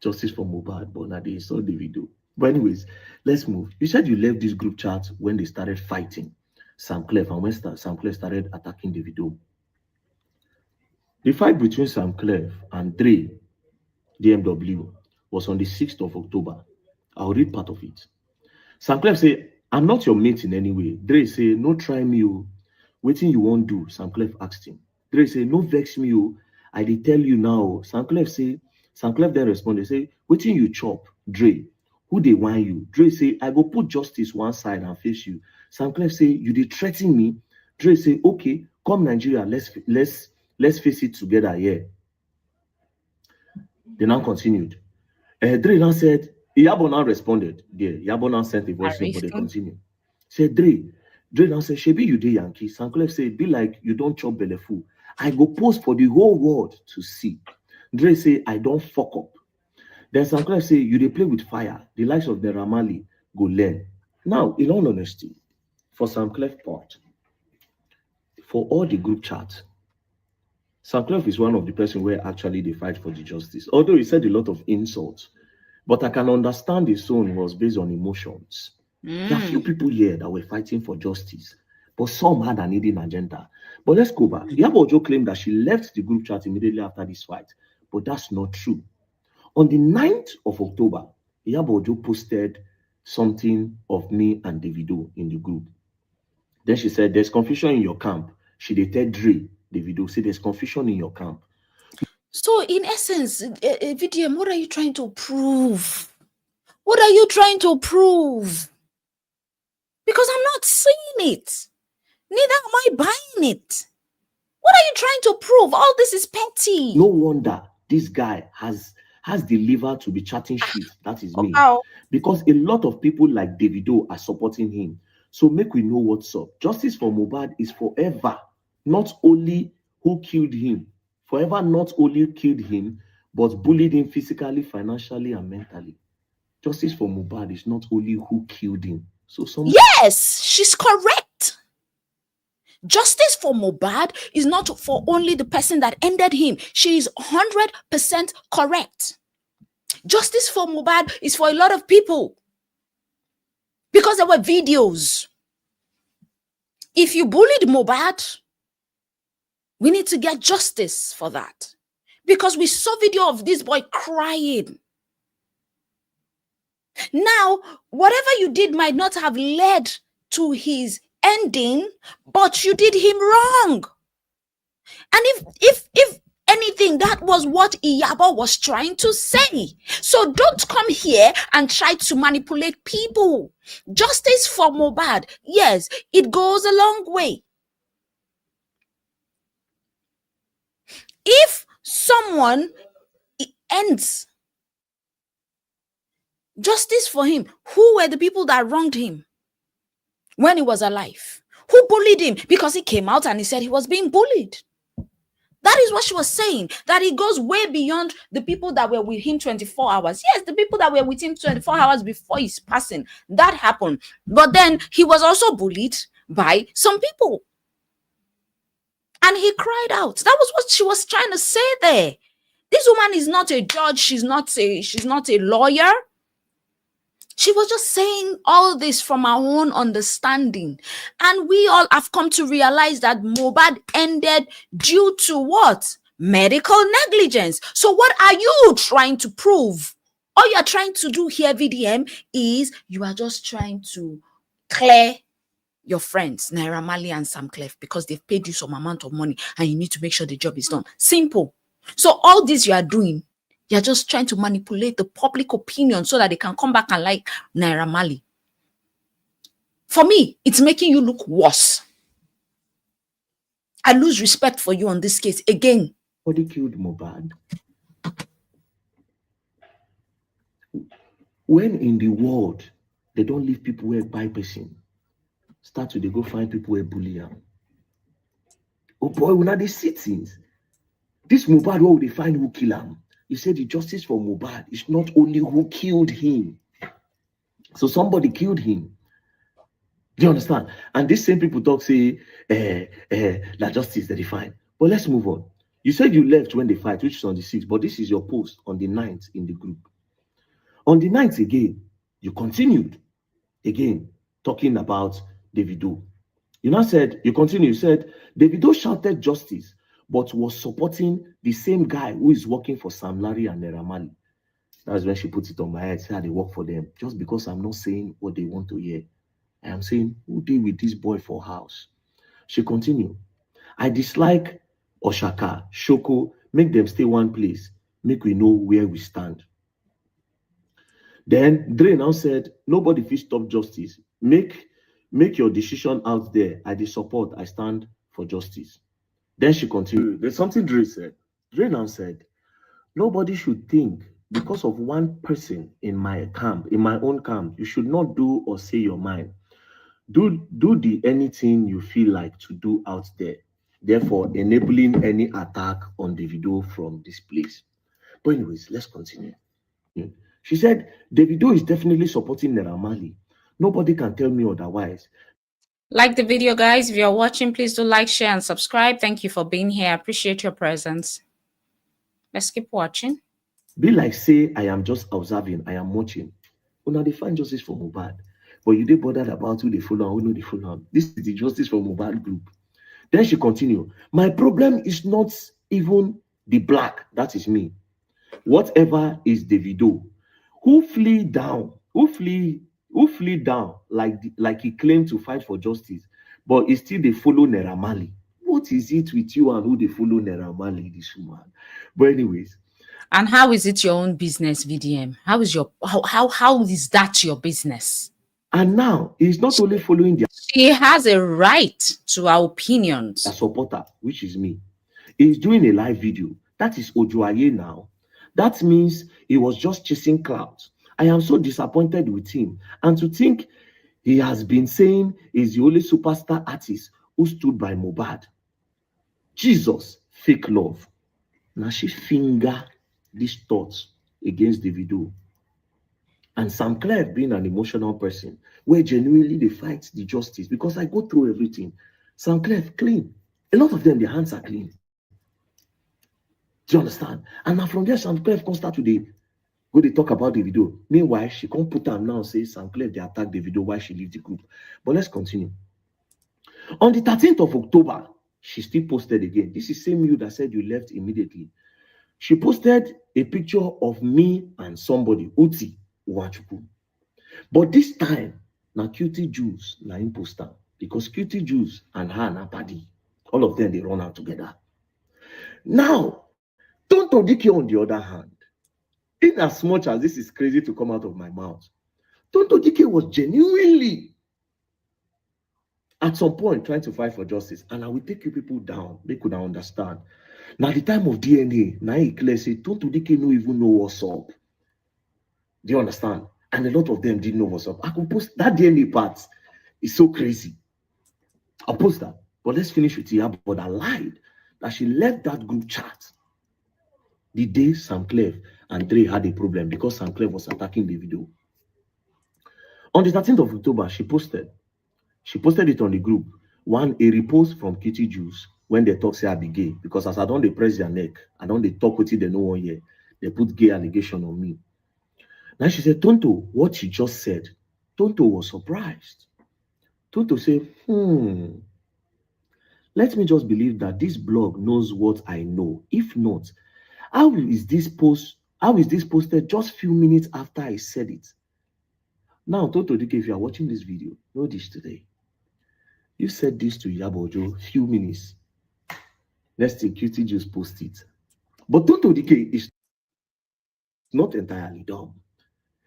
Justice for Mohbad, but now they saw the video. But anyways, let's move. You said you left this group chat when they started fighting Sam Clef, and when Sam Clef started attacking Davido. The fight between Sam Clef and Dre, DMW, was on the 6th of October. I'll read part of it. Sam Clef say, I'm not your mate in any way. Dre say, no try me, waiting you won't do. Sam Clef asked him. Dre say, no vex me, I did tell you now. Sam Clef then responded, say, waiting you chop, Dre. Who they want you? Dre say, I go put justice one side and face you. Sam Clef say, you did threaten me. Dre say, okay, come Nigeria, let's face it together here. They now continued. Dre now said, Iyabo now responded. There, Iyabo now sent a voice note, but they continue. Said Dre now said, Shebi you dey Yankee. Sam Clef said, be like you don't chop belleful. I go post for the whole world to see. Dre say, I don't fuck up. Then Sam Clef say, you dey play with fire. The likes of the Marley go learn. Now, in all honesty, for Sam Clef part, for all the group chat, Sam Clef is one of the person where actually they fight for the justice. Although he said a lot of insults, but I can understand his tone was based on emotions. There are few people here that were fighting for justice, but some had an hidden agenda. But let's go back. Iyabo Ojo claimed that she left the group chat immediately after this fight, but that's not true. On the 9th of October, Iyabo Ojo posted something of me and Davido in the group. Then she said, "There's confusion in your camp." She did tell Dre, Davido, say, "There's confusion in your camp." So in essence, VDM, what are you trying to prove? What are you trying to prove? Because I'm not seeing it. Neither am I buying it. What are you trying to prove? All this is petty. No wonder this guy has the liver to be chatting shit. That is me. Wow. Because a lot of people like Davido are supporting him. So make we know what's up. Justice for Mohbad is forever, not only who killed him, forever not only killed him, but bullied him physically, financially, and mentally. Justice for Mohbad is not only who killed him. So yes, she's correct. Justice for Mohbad is not for only the person that ended him. She is 100% correct. Justice for Mohbad is for a lot of people. Because there were videos. If you bullied Mohbad, we need to get justice for that. Because we saw video of this boy crying. Now, whatever you did might not have led to his ending, but you did him wrong. And if anything, that was what Iyabo was trying to say. So don't come here and try to manipulate people. Justice for Mohbad, yes, it goes a long way. If someone ends, justice for him. Who were the people that wronged him when he was alive? Who bullied him? Because he came out and he said he was being bullied. That is what she was saying, that it goes way beyond the people that were with him 24 hours. Yes, the people that were with him 24 hours before his passing, that happened. But then he was also bullied by some people. And he cried out. That was what she was trying to say there. This woman is not a judge. She's not a lawyer. She was just saying all this from our own understanding. And we all have come to realize that Mohbad ended due to what? Medical negligence. So what are you trying to prove? All you're trying to do here, VDM, is you are just trying to clear your friends, Naira, Marley, and Sam Clef, because they've paid you some amount of money and you need to make sure the job is done. Simple. So all this you are doing, you're just trying to manipulate the public opinion so that they can come back and like Naira Marley. For me, it's making you look worse. I lose respect for you on this case again. Nobody killed Mohbad. When in the world they don't leave people where by person, start to they go find people where bully them. Oh boy, when are they see things? This Mohbad, what would they find who kill him? You said the justice for Mohbad is not only who killed him. So somebody killed him. Do you understand? And these same people talk, say, that justice that they find. But let's move on. You said you left when they fight, which is on the 6th, but this is your post on the 9th in the group. On the 9th again, you continued again talking about Davido. You now said, you said, Davido shouted justice, but was supporting the same guy who is working for Sam Larry and Naira Marley. That's when she puts it on my head, say how they work for them. Just because I'm not saying what they want to hear. I am saying, who deal with this boy for house? She continued, I dislike Oshaka, Shoko, make them stay one place, make we know where we stand. Then Dre now said, nobody fit stop justice. Make your decision out there. I support, I stand for justice. Then she continued. There's something Dre said. Dre now said, nobody should think because of one person in my camp, in my own camp, you should not do or say your mind. Do the anything you feel like to do out there. Therefore, enabling any attack on Davido from this place. But anyways, let's continue. She said, Davido is definitely supporting Naira Marley. Nobody can tell me otherwise. Like the video, guys. If you're watching, please do like, share, and subscribe. Thank you for being here. I appreciate your presence. Let's keep watching. Be like, say, I am just observing, I am watching. Now they find justice for Mohbad. But you didn't bother about who they follow and who they follow. This is the justice for Mohbad group. Then she continued, my problem is not even the black, that is me. Whatever is Davido, who flee down, who flee down like he claimed to fight for justice, but he still they follow Naira Marley. What is it with you and who they follow Naira Marley, this woman? But anyways, And how is it your own business, VDM? How is how is that your business? and now he's not only following their She has a right to our opinions. supporter, which is me. He's doing a live video. That is Ojoaye now. That means he was just chasing clout. I am so disappointed with him. And to think he has been saying he's the only superstar artist who stood by Mohbad. Jesus, fake love. Now she finger these thoughts against Davido. And Sam Clare being an emotional person, where genuinely they fight the justice, because I go through everything. Sam Clare clean. A lot of them, their hands are clean. Do you understand? And now from there, Sam Clare can start today. Go they talk about the video. Meanwhile, she can't put them now and say Sam Clare they attack the video while she leave the group. But let's continue. On the 13th of October, she still posted again. This is same you that said you left immediately. She posted a picture of me and somebody, Uti Uwachuku. But this time, now Cutie Juice na imposter, because Cutie Juice and her na paddy, all of them they run out together. Now, Tonto Dike on the other hand, in as much as this is crazy to come out of my mouth, Tonto Dike was genuinely at some point trying to fight for justice, and I will take you people down. They could not understand. Now the time of DNA, now he clearly say Tonto Dike no even know what's up. Do you understand? And a lot of them didn't know what's up. I could post that DNA part. It's so crazy. I'll post that. But let's finish with Iyabo. But I lied that she left that group chat the day Sam Clare and Dre had a problem because Sam Clare was attacking the video. On the 13th of October, she posted it on the group. One, a repost from Kitty Juice when they talk say I be gay. Because as I don't they press their neck, I don't they talk with it, they know one year. They put gay allegation on me. Now she said, Tonto, what she just said, Tonto was surprised. Tonto said, let me just believe that this blog knows what I know. If not, how is this posted just few minutes after I said it? Now, Tonto Dike, if you are watching this video, know this today. You said this to Iyabo Ojo few minutes. Next thing, Cutie just post it. But Tonto Dike is not entirely dumb.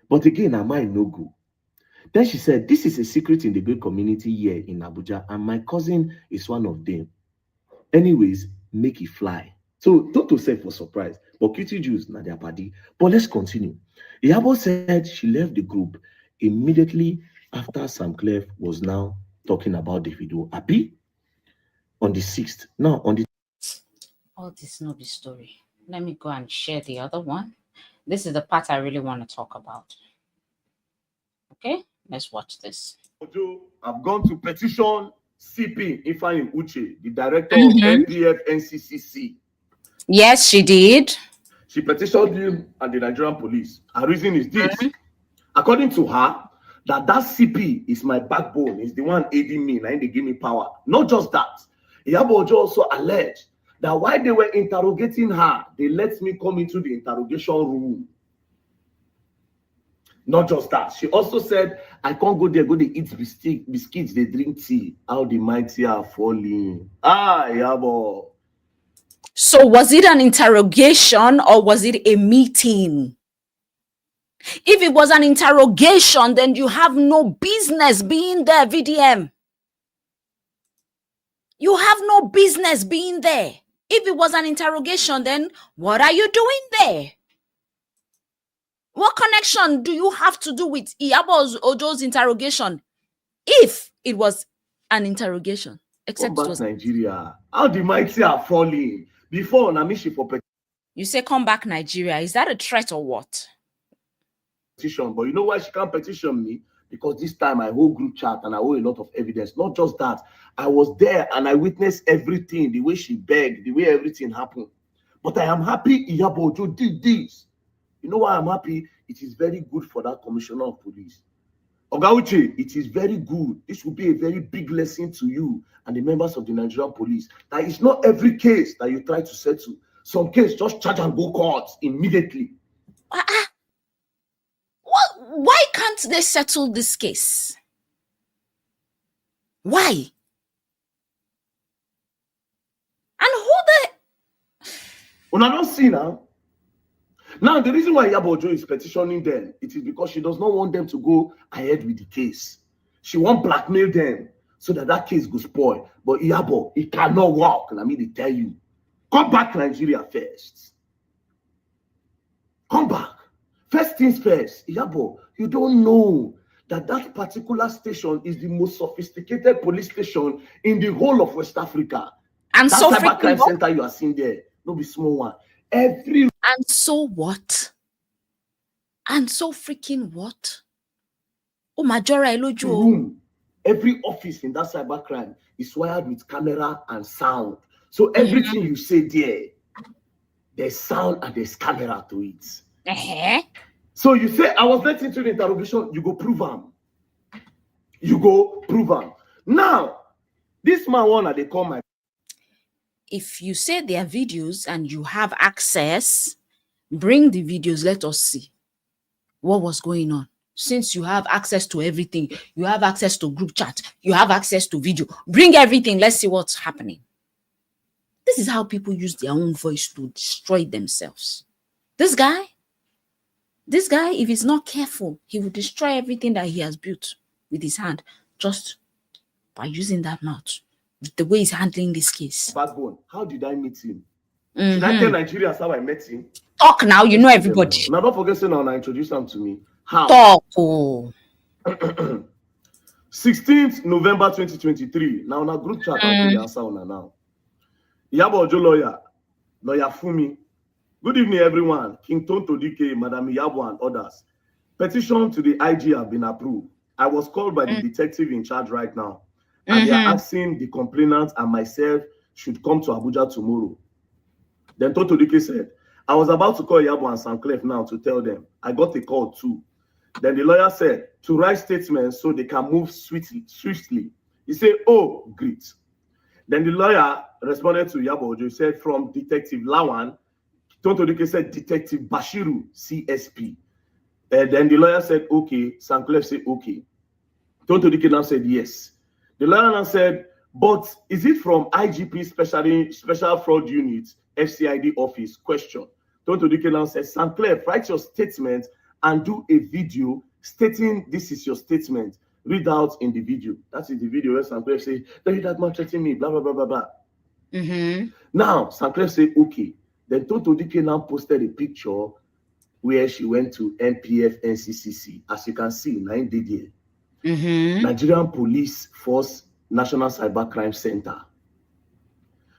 But again, her mind no go. Then she said, this is a secret in the gay community here in Abuja, and my cousin is one of them. Anyways, make it fly. So Tonto said for surprise, but Cutie Juice na their party. But let's continue. Iyabo said she left the group immediately after Sam Clare was now talking about the video. Happy? On the 6th. Now, on the... All this no be story. Let me go and share the other one. This is the part I really want to talk about. Okay, let's watch this. I've gone to petition CP Ifeanyi Uche, the director of NPF NCCC. Yes, she did. She petitioned him and the Nigerian police. Her reason is this. According to her, that CP is my backbone, is the one aiding me, and they give me power. Not just that. Iyabo Ojo also alleged that while they were interrogating her, they let me come into the interrogation room. Not just that. She also said, I can't go there, go to eat biscuits, they drink tea. How the mighty are falling. Ah, Iyabo. So was it an interrogation or was it a meeting? If it was an interrogation, then you have no business being there, VDM. You have no business being there. If it was an interrogation, then what are you doing there? What connection do you have to do with Iyabo Ojo's interrogation if it was an interrogation? Except come back Nigeria. How the mighty are falling. Before Namishi for you say come back Nigeria. Is that a threat or what? Petition, but you know why she can't petition me? Because this time I hold group chat and I hold a lot of evidence. Not just that, I was there and I witnessed everything, the way she begged, the way everything happened. But I am happy Iyabo Ojo did this. You know why I'm happy? It is very good for that commissioner of police. Oga Uche, it is very good. This will be a very big lesson to you and the members of the Nigerian police. That it's not every case that you try to settle. Some case just charge and go court immediately. Why can't they settle this case? Why? And who the... When I don't see now. Now, the reason why Iyabo Ojo is petitioning them, it is because she does not want them to go ahead with the case. She won't blackmail them so that case goes spoil. But Iyabo, it cannot work. Let me tell you. Come back to Nigeria first. Come back. First things first. Iyabo, you don't know that particular station is the most sophisticated police station in the whole of West Africa. And that so cyber crime freaking center you are seeing there, no be small one. And so what? And so freaking what? Oh, Majora Elojo. Room, every office in that cyber crime is wired with camera and sound. So everything you say there's sound and there's camera to it. So you say, I was let into the interrogation, you go prove them. You go prove them. Now, this man wanna they call my... If you say there are videos and you have access, bring the videos, let us see what was going on. Since you have access to everything, you have access to group chat, you have access to video, bring everything, let's see what's happening. This is how people use their own voice to destroy themselves. This guy, if he's not careful, he will destroy everything that he has built with his hand just by using that mouth. The way he's handling this case. Backbone, how did I meet him? Should I tell Nigerians how I met him? Talk now, you know everybody. Now don't forget, now I introduce them to me. How? Talk. Oh. 16th November 2023. Now, na group chat, I'll the answer on now. Iyabo Ojo lawyer Fumi. Good evening, everyone. King Tonto DK, Madam Iyabo, and others. Petition to the IG have been approved. I was called by the detective in charge right now. And they are asking the complainant and myself should come to Abuja tomorrow. Then Tonto DK said, I was about to call Iyabo and Sanclef now to tell them. I got a call too. Then the lawyer said to write statements so they can move swiftly. He said, oh, great. Then the lawyer responded to Iyabo Ojo. He said, from Detective Lawan. Tonto DK said, Detective Bashiru, CSP. Then the lawyer said, okay. Sanclef said, okay. Tonto DK now said, yes. The lawyer now said, but is it from IGP Special Fraud Unit, FCID office? Question. Tonto DK now said, Sanclef, write your statement and do a video stating this is your statement. Read out in the video. That is the video where Sanclef say, don't you that man threatening me, blah, blah, blah, blah, blah. Now, Sanclef said, okay. Then Tonto DK now posted a picture where she went to NPF NCCC. As you can see, 9 days there. Nigerian Police Force National Cyber Crime Center.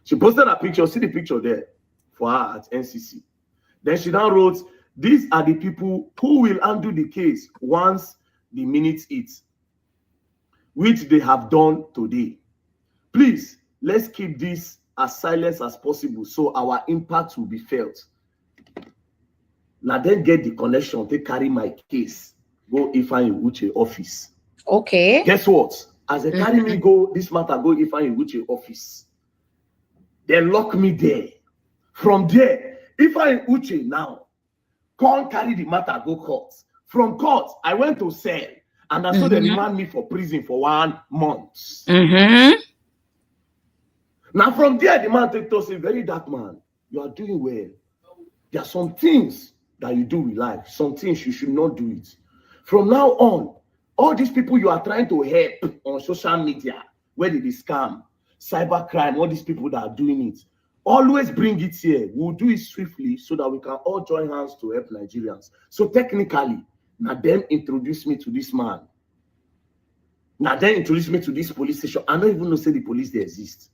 She posted a picture, see the picture there for her at NCC. Then she now wrote, these are the people who will handle the case once the minutes hit, which they have done today. Please, let's keep this as silent as possible so our impact will be felt. Now then get the connection, they carry my case, go Ifeanyi Uche office. Okay. Guess what? As they carry me go, this matter go Ifeanyi Uche office. They lock me there. From there, Ifeanyi Uche now can't carry the matter go court. From court, I went to cell, and I saw they remand me for prison for 1 month. Now from there, the man take to say, very dark man, you are doing well. There are some things that you do with life, some things you should not do it. From now on, all these people you are trying to help on social media, where they scam, cyber crime, all these people that are doing it, always bring it here. We'll do it swiftly so that we can all join hands to help Nigerians. So technically, now them introduce me to this man. Now then introduce me to this police station. I don't even know say the police they exist.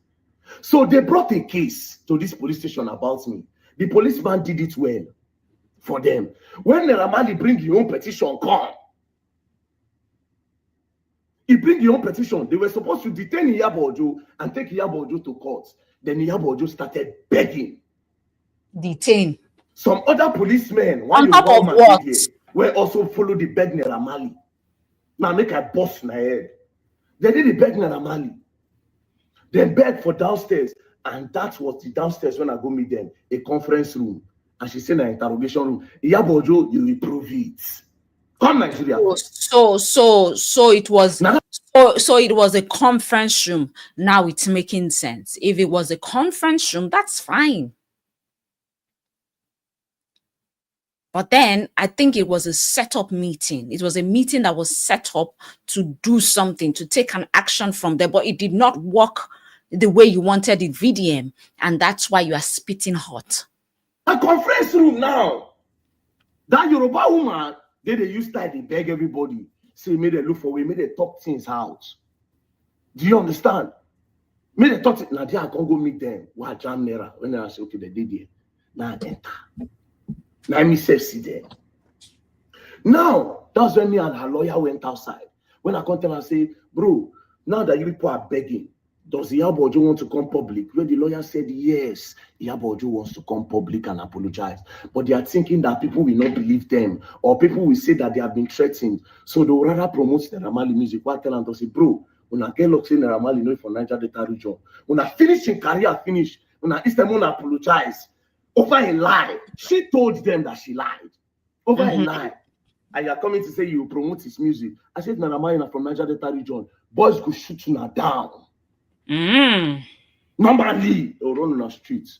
So they brought a case to this police station about me. The policeman did it well for them. When Naira bring your own petition, come. He bring your own petition. They were supposed to detain Iyabo Ojo and take Iyabo Ojo to court. Then Iyabo Ojo started begging. Detain. Some other policemen, On top of what? were also follow the beg Naira. Now make I bust my head. They did the beg Naira. Then beg for downstairs. And that was the downstairs when I go meet them, a conference room. And she said in an interrogation room, Iyabo Ojo, you will prove it. Come Nigeria. So it was Now, so it was a conference room. Now it's making sense. If it was a conference room, that's fine. But then I think it was a set-up meeting. It was a meeting that was set up to do something, to take an action from there, but it did not work the way you wanted it, VDM. And that's why you are spitting hot. a conference room now. That Yoruba woman, they use that, they beg everybody. Say, may they look for way, may they talk things out. Do you understand? May they talk, now I can go meet them. Why jam Naira? When I say, okay, they did it. Now enter. Now me say, see there. Now, that's when me and her lawyer went outside. When I come tell her, say, bro, now that you people are begging, does Iyabo Ojo want to come public? Where the lawyer said, yes, Iyabo Ojo wants to come public and apologize. But they are thinking that people will not believe them, or people will say that they have been threatened. So they will rather promote the Naira Marley music. While telling them, say, bro, when I get locked in Naira Marley, no for Niger Delta region. When I finish in career, finish. When I instead want to apologize over a lie. She told them that she lied. Over a lie. And you are coming to say you promote his music. I said, Naira Marley from Niger Delta region. Boys go shoot you now down. Normally, they'll run on the streets.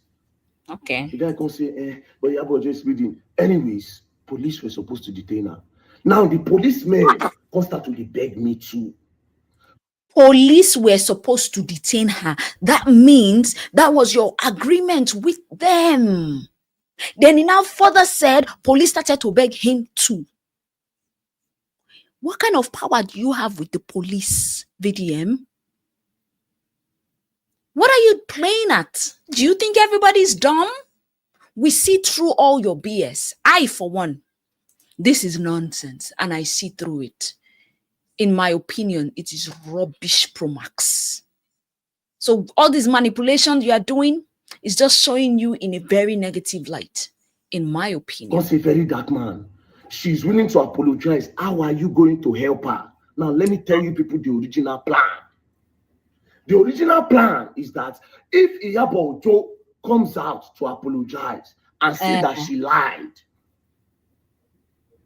Okay. The guy can say, but Iyabo Ojo is reading. Anyways, police were supposed to detain her. Now the policemen constantly beg me too. Police were supposed to detain her. That means that was your agreement with them. Then he now further said police started to beg him too. What kind of power do you have with the police, VDM? What are you playing at? Do you think everybody's dumb? We see through all your BS. I, for one, this is nonsense and I see through it. In my opinion, it is rubbish pro max. So all these manipulations you are doing is just showing you in a very negative light, in my opinion. God's a very dark man. She's willing to apologize. How are you going to help her? Now, let me tell you people the original plan. The original plan is that if Iyabo Ojo comes out to apologize and say that she lied,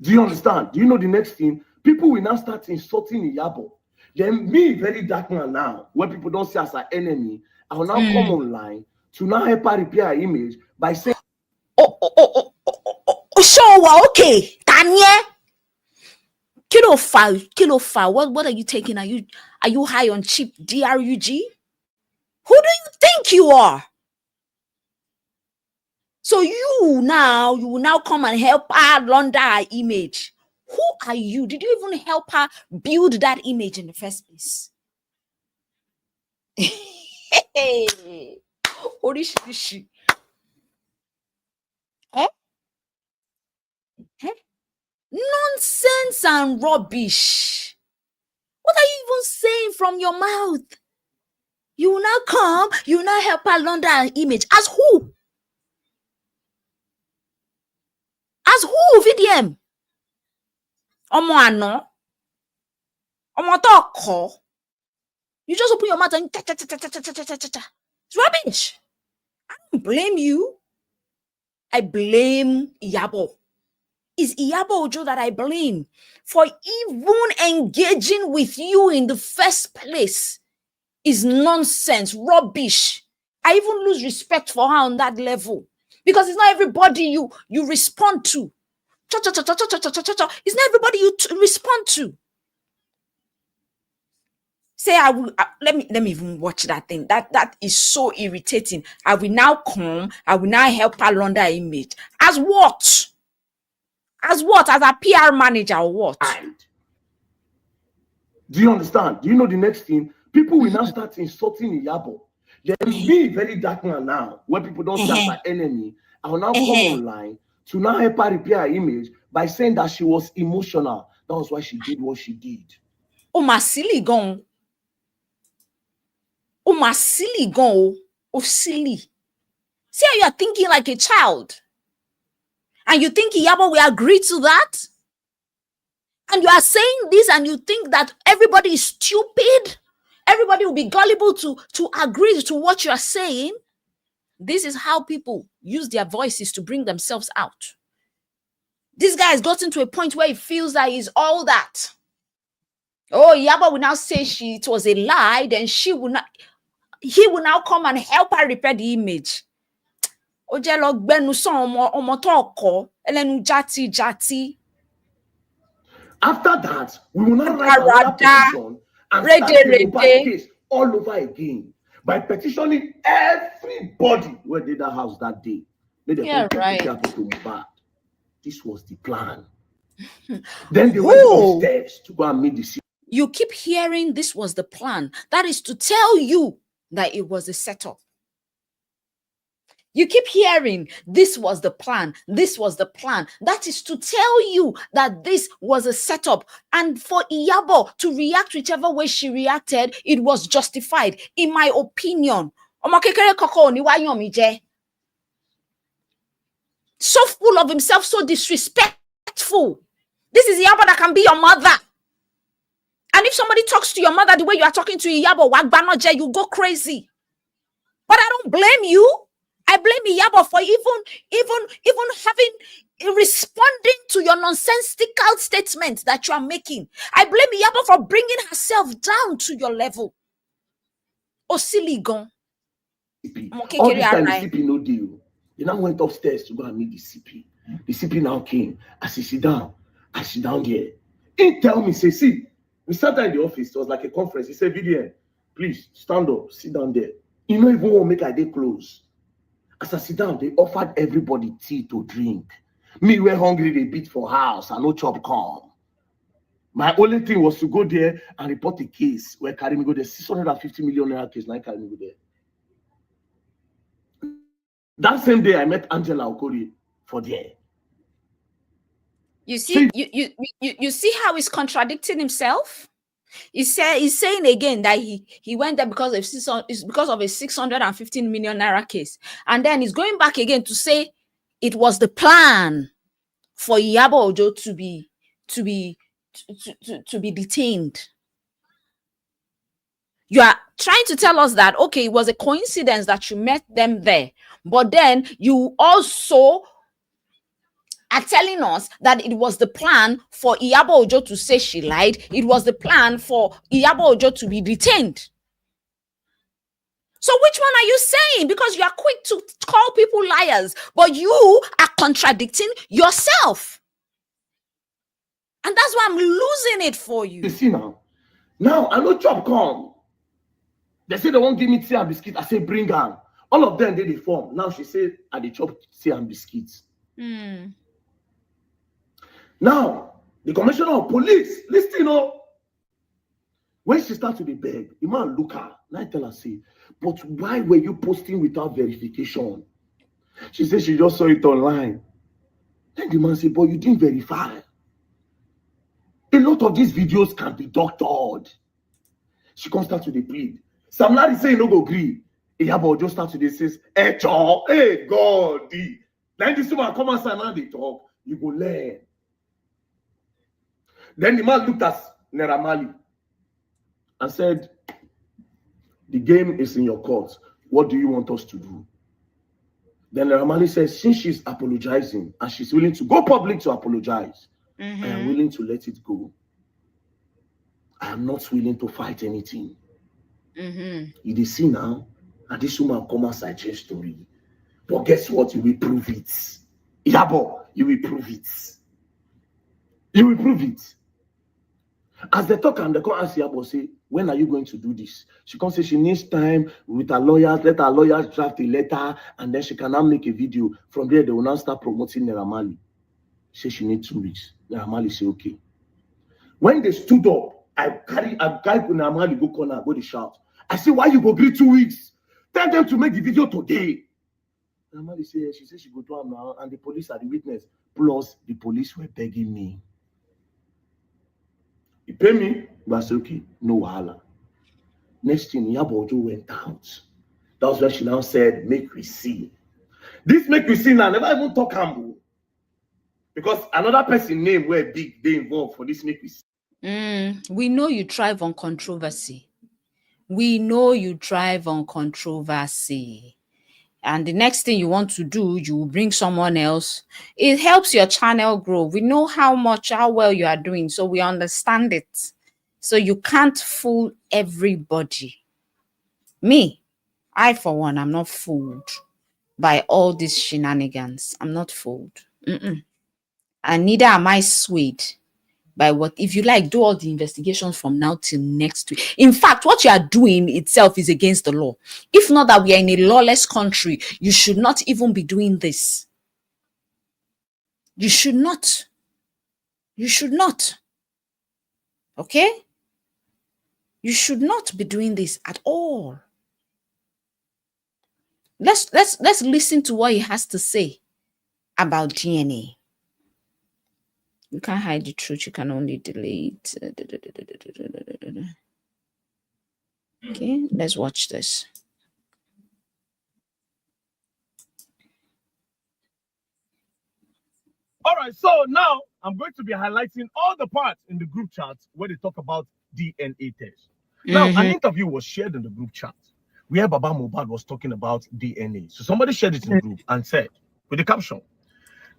do you understand? Do you know the next thing? People will now start insulting Iyabo. Then me, very dark man now, when people don't see us as an enemy, I will now come online to now help her repair her image by saying, so okay, Tanya. Kilo file. What are you taking? Are you high on cheap DRUG? Who do you think you are? So you will now come and help her launder her image. Who are you? Did you even help her build that image in the first place? Orishi. Eh? Nonsense and rubbish. What are you even saying from your mouth? You will now come, you will now help her launder her image. As who? As who, VDM? Omo ano? Omo toko? You just open your mouth and it's rubbish. I don't blame you. I blame Iyabo. It's Iyabo Ojo that I blame for even engaging with you in the first place. Is nonsense, rubbish. I even lose respect for her on that level because it's not everybody you respond to. It's not everybody you respond to. Say I will. Let me even watch that thing. That is so irritating. I will now come. I will now help her launder her image. As what? As what? As a PR manager or what? Do you understand? Do you know the next thing? People will now start insulting Iyabo. Then me, very dark man now, when people don't see us as an enemy, I will now come online to now help her repair her image by saying that she was emotional. That was why she did what she did. Oh, my silly gone. Oh, my silly gone. Oh, silly. See how you are thinking like a child. And you think Iyabo will agree to that? And you are saying this and you think that everybody is stupid? Everybody will be gullible to agree to what you are saying? This is how people use their voices to bring themselves out. This guy has gotten to a point where he feels that he's all that. Oh, Iyabo will now say it was a lie, then he will now come and help her repair the image. After that, we will not write another petition and start the Mohbad case all over again by petitioning everybody who did that house that day. Yeah, right. This was the plan. Then they went upstairs to go and meet the. You keep hearing this was the plan. That is to tell you that it was a setup. You keep hearing this was the plan. This was the plan. That is to tell you that this was a setup. And for Iyabo to react whichever way she reacted, it was justified, in my opinion. So full of himself, so disrespectful. This is Iyabo that can be your mother. And if somebody talks to your mother the way you are talking to Iyabo, you go crazy. But I don't blame you. I blame Iyabo for even responding to your nonsensical statement that you are making. I blame Iyabo for bringing herself down to your level. Osiligon. All this time, the CP no deal. He now went upstairs to go and meet the CP. The CP now came. As he sit down there. He tell me, say, see, we sat down in the office. It was like a conference. He said, VDM, please stand up, sit down there. You know, even want to make a day close. As I sit down, they offered everybody tea to drink. Me, we're hungry, they beat for house, and no chop come. My only thing was to go there and report a case where carry me go there, 650 million naira case, now carry me go there. That same day, I met Angela Okori for there. You see, you see how he's contradicting himself? He's saying again that he went there because of a 615 million naira case, and then he's going back again to say it was the plan for Iyabo Ojo to be detained. You are trying to tell us that okay, it was a coincidence that you met them there, but then you also are telling us that it was the plan for Iyabo Ojo to say she lied. It was the plan for Iyabo Ojo to be detained. So which one are you saying? Because you are quick to call people liars, but you are contradicting yourself. And that's why I'm losing it for you. You see now I know chop come. They say they won't give me tea and biscuit. I say bring her. All of them did the form. Now she said I the chop tea and biscuits. Now, the commissioner of police, listen, when she started to be beg, the man look her, and I tell her, say, but why were you posting without verification? She said she just saw it online. Then the man said, but you didn't verify. A lot of these videos can be doctored. She comes start to the plead. Sam Larry say no go agree. Iyabo just start to the says, hey God, then this woman come outside and they talk. You go learn. Then the man looked at Naira and said, the game is in your court. What do you want us to do? Then Naira says, since she's apologizing and she's willing to go public to apologize, I am willing to let it go. I am not willing to fight anything. You see now, and this woman come outside change story. But guess what? You will prove it. Iyabo, you will prove it. You will prove it. As they talk and they come ask Iyabo, say, when are you going to do this? She comes say she needs time with her lawyers, let her lawyers draft a letter, and then she can now make a video. From there, they will now start promoting Naira Marley. She said she needs 2 weeks. Naira Marley say, okay. When they stood up, I carry Naira Marley go corner, go to shout. I say, why you go agree 2 weeks? Tell them to make the video today. Naira Marley say, she said she go do it now, and the police are the witness. Plus, the police were begging me. You pay me, but I said, okay, no wahala. Next thing, Iyabo Ojo went out. That's why she now said, make we see. This make we see now, never even talk Ambo. Because another person name were big, they involved for this make we see. We know you thrive on controversy. We know you thrive on controversy. and the next thing you want to do, you will bring someone else. It helps your channel grow. We know how well you are doing, so we understand it. So you can't fool everybody. Me, I for one, I'm not fooled by all these shenanigans. I'm not fooled. And neither am I swayed by what. If you like, do all the investigations from now till next week. In fact, what you are doing itself is against the law. If not that we are in a lawless country, you should not even be doing this. You should not. You should not. Okay? You should not be doing this at all. Let's listen to what he has to say about DNA. You can't hide the truth, you can only delete. Okay, let's watch this. All right, so now I'm going to be highlighting all the parts in the group chat where they talk about DNA test. Now, an interview was shared in the group chat where Baba Mohbad was talking about DNA. So somebody shared it in the group and said, with the caption,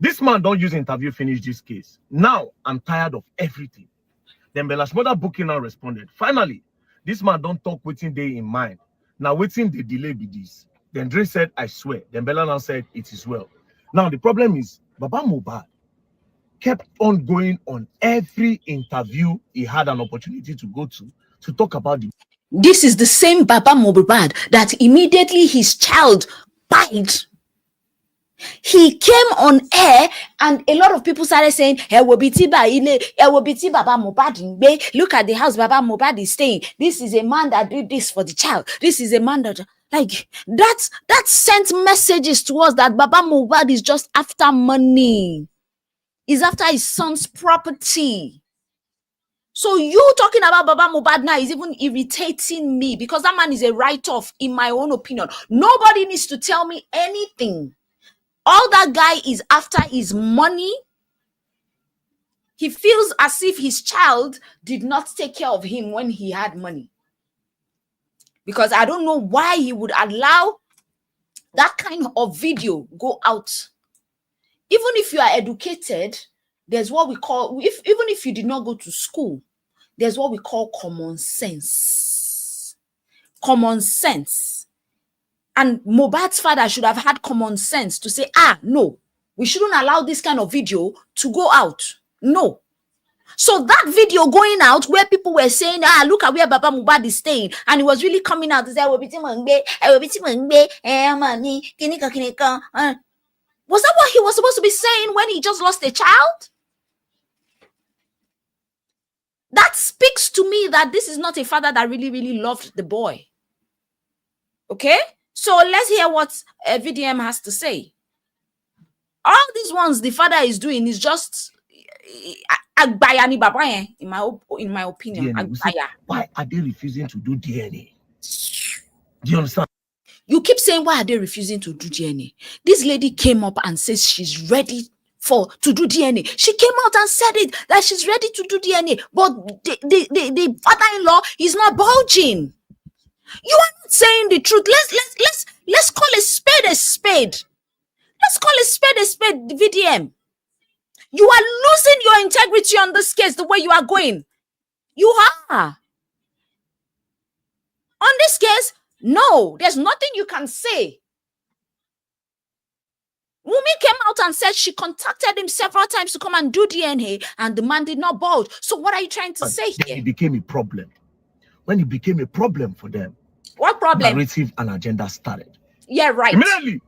"This man don't use interview finish this case. Now I'm tired of everything." Then Bella's mother booking now responded, "Finally, this man don't talk waiting day in mind. Now waiting the delay be this." Then Dre said, "I swear." Then Bella now said, "It is well." Now the problem is Baba Mohbad kept on going on every interview he had an opportunity to go to talk about the. This is the same Baba Mohbad that immediately his child died. He came on air and a lot of people started saying, look at the house Baba Mohbad is staying. This is a man that did this for the child. This is a man that, like, that sent messages to us that Baba Mohbad is just after money. He's after his son's property. So you talking about Baba Mohbad now is even irritating me because that man is a write-off in my own opinion. Nobody needs to tell me anything. All that guy is after is money. He feels as if his child did not take care of him when he had money. Because I don't know why he would allow that kind of video go out. Even if you are educated, there's what we call, even if you did not go to school, there's what we call common sense. Common sense. And Mohbad's father should have had common sense to say, no, we shouldn't allow this kind of video to go out. No. So that video going out where people were saying, look at where Baba Mohbad is staying, and it was really coming out to say, was that what he was supposed to be saying when he just lost a child? That speaks to me that this is not a father that really, really loved the boy. Okay? So let's hear what VDM has to say. All these ones the father is doing is just in my opinion. Why are they refusing to do DNA? Do you understand? You keep saying, why are they refusing to do DNA? This lady came up and says she's ready to do DNA. She came out and said it, that she's ready to do DNA. But the father-in-law is not budging. You are not saying the truth. Let's call a spade a spade. Let's call a spade, VDM. You are losing your integrity on this case the way you are going. You are. On this case, no, there's nothing you can say. Wumi came out and said she contacted him several times to come and do DNA, and the man did not budge. So what are you trying to say here? It became a problem. When it became a problem for them, what problem? Narrative and agenda started. Yeah, right. Immediately,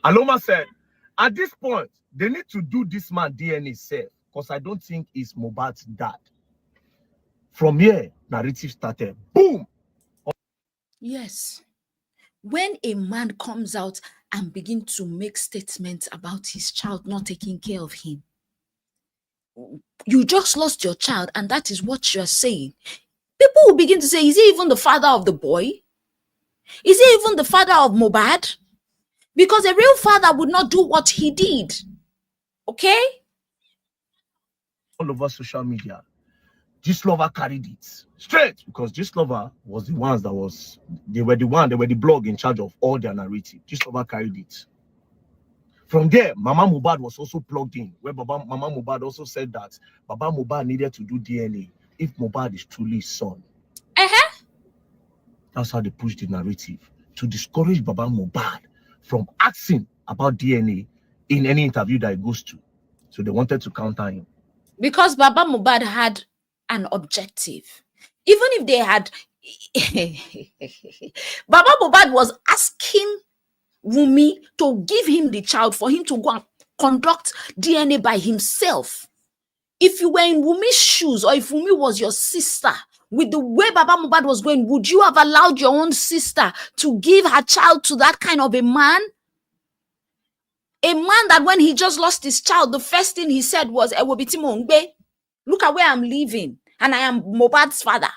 Aloma said, at this point, they need to do this man DNA safe, because I don't think it's Mohbad's dad. From here, narrative started. Boom! Yes. When a man comes out and begins to make statements about his child not taking care of him, you just lost your child, and that is what you're saying. People will begin to say, is he even the father of the boy? Is he even the father of Mohbad? Because a real father would not do what he did. Okay? All over social media, Gistlover carried it straight because Gistlover was the ones that they were the blog in charge of all their narrative. Gistlover carried it. From there, Mama Mohbad was also plugged in, where Mama Mohbad also said that Baba Mohbad needed to do DNA if Mohbad is truly his son. That's how they pushed the narrative to discourage Baba Mohbad from asking about DNA in any interview that he goes to. So they wanted to counter him. Because Baba Mohbad had an objective. Even if they had... Baba Mohbad was asking Wunmi to give him the child for him to go and conduct DNA by himself. If you were in Wunmi's shoes, or if Wunmi was your sister, with the way Baba Mohbad was going, would you have allowed your own sister to give her child to that kind of a man? A man that when he just lost his child, the first thing he said was, look at where I'm living, and I am Mohbad's father.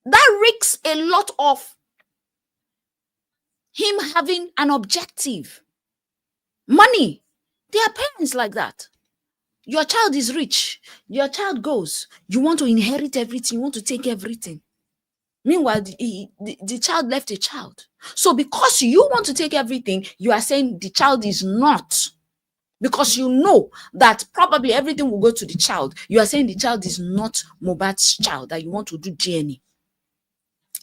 That risks a lot of him having an objective. Money. There are parents like that. Your child is rich. Your child goes. You want to inherit everything. You want to take everything. Meanwhile, the child left a child. So because you want to take everything, you are saying the child is not. Because you know that probably everything will go to the child. You are saying the child is not Mohbad's child, that you want to do DNA.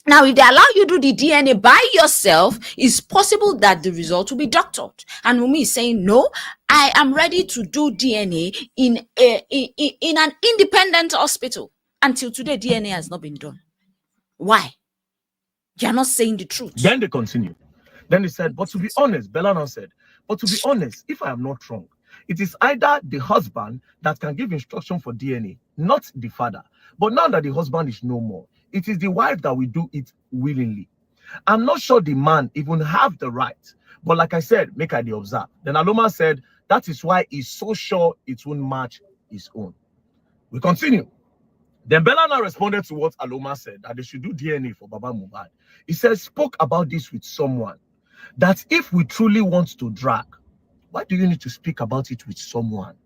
Now, if they allow you to do the DNA by yourself, it's possible that the result will be doctored. And Wunmi is saying, no, I am ready to do DNA in an independent hospital. Until today, DNA has not been done. Why? You're not saying the truth. Then they continue. Then they said, but to be honest, Bella now said, but to be honest, if I am not wrong, it is either the husband that can give instruction for DNA, not the father. But now that the husband is no more, it is the wife that will do it willingly. I'm not sure the man even have the right. But like I said, make I the observe. Then Aloma said, that is why he's so sure it won't match his own. We continue. Then Bella now responded to what Aloma said, that they should do DNA for Baba Mohbad. He said, spoke about this with someone, that if we truly want to drag, why do you need to speak about it with someone?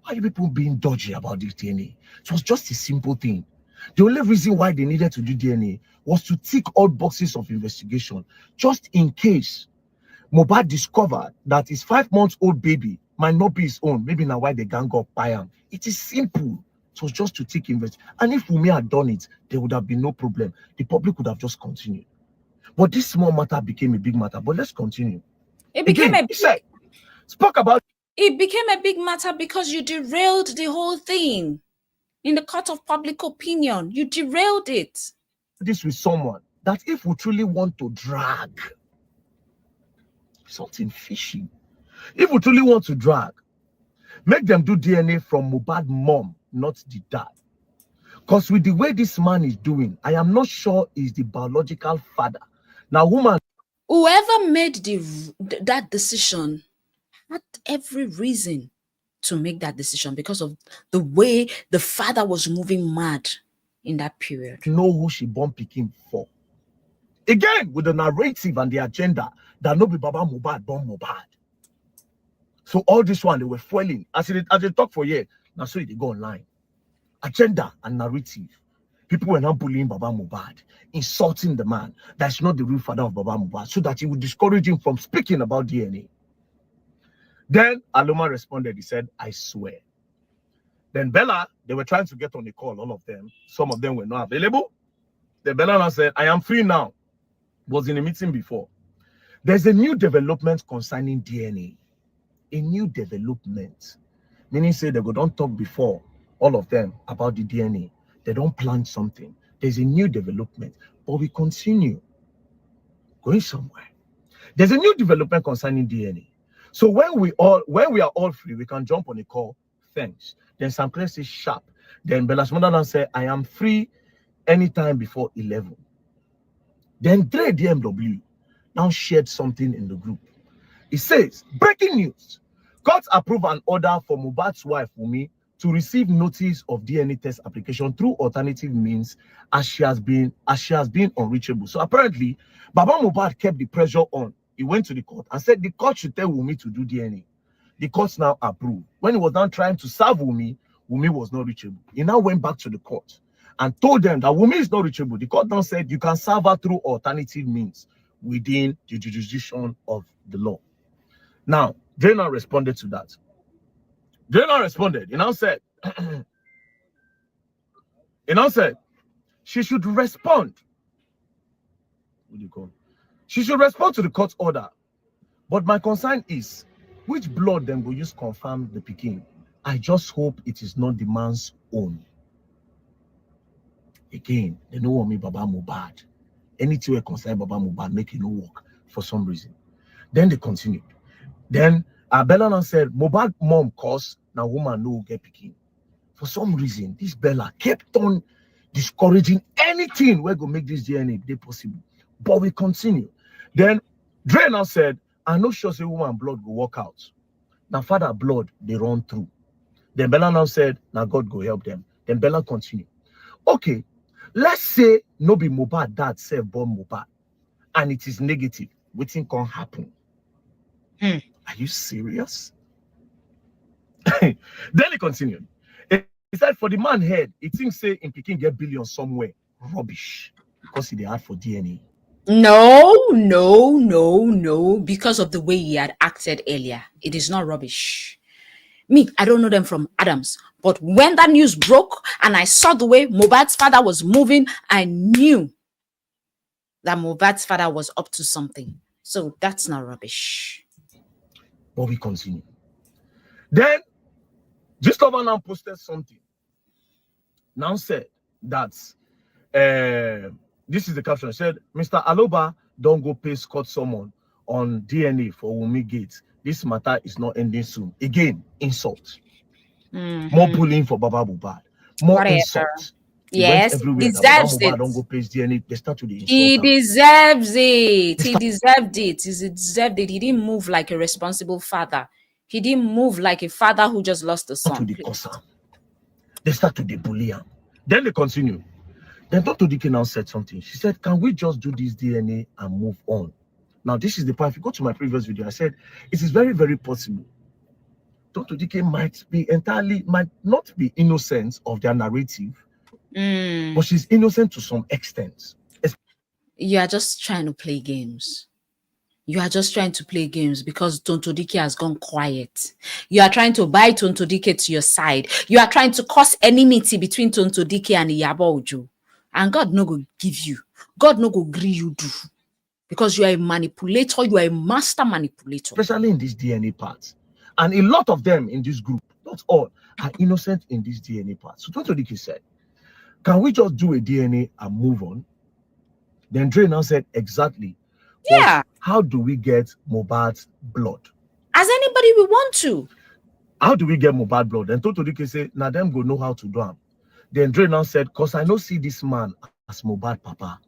Why are you people being dodgy about this DNA? It was just a simple thing. The only reason why they needed to do DNA was to tick all boxes of investigation, just in case Mohbad discovered that his 5-month-old baby might not be his own. Maybe now why they gang up by him. It is simple. It was just to tick investigation. And if Wunmi had done it, there would have been no problem. The public would have just continued. But this small matter became a big matter. But let's continue. It became Again, he said, spoke about it became a big matter because you derailed the whole thing. In the court of public opinion, you derailed it. This with someone that if we truly want to drag something fishy, if we truly want to drag, make them do DNA from Mohbad's mom, not the dad. Because with the way this man is doing, I am not sure he's the biological father. Now, whoever made that decision had every reason to make that decision because of the way the father was moving mad in that period. Know who she born picking for. Again, with the narrative and the agenda that no be Baba Mohbad born Mohbad. So all this one, they were foiling. As they talk for years, now so they go online. Agenda and narrative. People were now bullying Baba Mohbad, insulting the man that's not the real father of Baba Mohbad, so that he would discourage him from speaking about DNA. Then Aloma responded, he said, I swear. Then Bella, they were trying to get on the call, all of them. Some of them were not available. Then Bella now said, I am free now. Was in a meeting before. There's a new development concerning DNA. A new development. Meaning say they go don't talk before, all of them, about the DNA. They don't plan something. There's a new development. But we continue. Going somewhere. There's a new development concerning DNA. So when we are all free, we can jump on a call. Thanks. Then Sam Clare says sharp. Then Bella's mother said, I am free anytime before 11. Then Dre DMW now shared something in the group. It says, breaking news. Court approved an order for Mohbad's wife, Wunmi, to receive notice of DNA test application through alternative means as she has been unreachable. So apparently, Baba Mohbad kept the pressure on. He went to the court and said the court should tell Wunmi to do DNA. The court now approved. When he was now trying to serve Wunmi, Wunmi was not reachable. He now went back to the court and told them that Wunmi is not reachable. The court now said you can serve her through alternative means within the jurisdiction of the law. Now, Dre now responded to that. Dre now responded. He now said, she should respond. What do you call? She should respond to the court order. But my concern is, which blood then will use confirm the pikin? I just hope it is not the man's own. Again, they don't want me Baba Mohbad. Anything concern Baba Mohbad, make it no work for some reason. Then they continued. Then Bella now said, Mohbad mom cause now woman no get pikin. For some reason, this Bella kept on discouraging anything where go make this DNA be possible. But we continue. Then Dre now said, I know sure say woman blood go work out. Now father blood they run through. Then Bella now said, now God go help them. Then Bella continued. Okay, let's say no be Mohbad dad self born Mohbad, and it is negative. What thing can happen? Are you serious? Then he continued. He said, for the man head, he thinks say in Peking get billions somewhere. Rubbish. Because he they had for DNA. No. Because of the way he had acted earlier. It is not rubbish. Me, I don't know them from Adams. But when that news broke and I saw the way Mohbad's father was moving, I knew that Mohbad's father was up to something. So that's not rubbish. But we continue. Then, just over now posted something. Now said that this is the caption. It said, Mr. Aloba, don't go pay Scott summon on DNA for Wunmi Gates. This matter is not ending soon. Again, insult. More bullying for Baba Mohbad. More Whatever. insult. Yes, deserves it. Don't go pay DNA. They start to the insult. He deserves it. He deserved it. He deserved it. He didn't move like a responsible father. He didn't move like a father who just lost a son. They start to the bully him. Then they continue. Then Dr. Dike now said something. She said, can we just do this DNA and move on? Now, this is the part. If you go to my previous video, I said, it is very, very possible. Dr. Dike might not be innocent of their narrative, but she's innocent to some extent. You are just trying to play games. You are just trying to play games because Tonto Dike has gone quiet. You are trying to buy Tonto Dike to your side. You are trying to cause enmity between Tonto Dike and Iyabo Ojo. And God no go give you. God no go agree you do. Because you are a manipulator. You are a master manipulator. Especially in this DNA part. And a lot of them in this group, not all, are innocent in this DNA part. So Tonto Dike said, can we just do a DNA and move on? Then Dre now said, exactly. Yeah. How do we get Mohbad's blood? As anybody we want to. How do we get Mohbad blood? Then Tonto Dike said, now them go know how to do them. Then Dre now said, because I don't see this man as Mohbad Papa.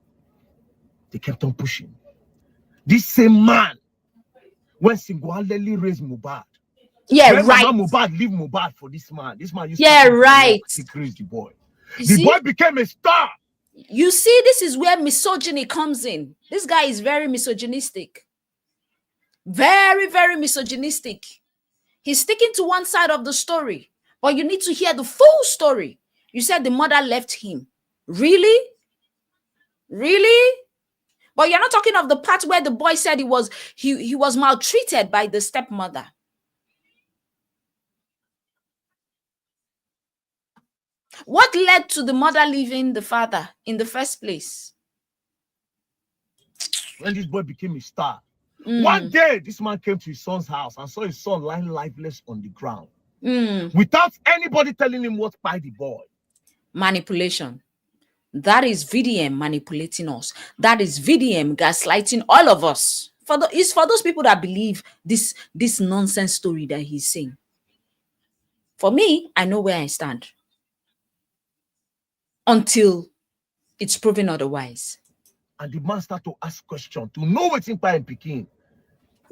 They kept on pushing. This same man, when single-handedly raised Mohbad. Yeah, when right. Mama Mohbad leave Mohbad for this man. This man used to right. He raised the boy. The boy became a star. You see, this is where misogyny comes in. This guy is very misogynistic. Very, very misogynistic. He's sticking to one side of the story. But you need to hear the full story. You said the mother left him. Really? Really? But you're not talking of the part where the boy said he was maltreated by the stepmother. What led to the mother leaving the father in the first place? When this boy became a star, one day this man came to his son's house and saw his son lying lifeless on the ground without anybody telling him what by the boy. Manipulation. That is VDM manipulating us. That is VDM gaslighting all of us. It's for those people that believe this nonsense story that he's saying. For me, I know where I stand. Until it's proven otherwise. And the man start to ask questions to know what's in and Peking.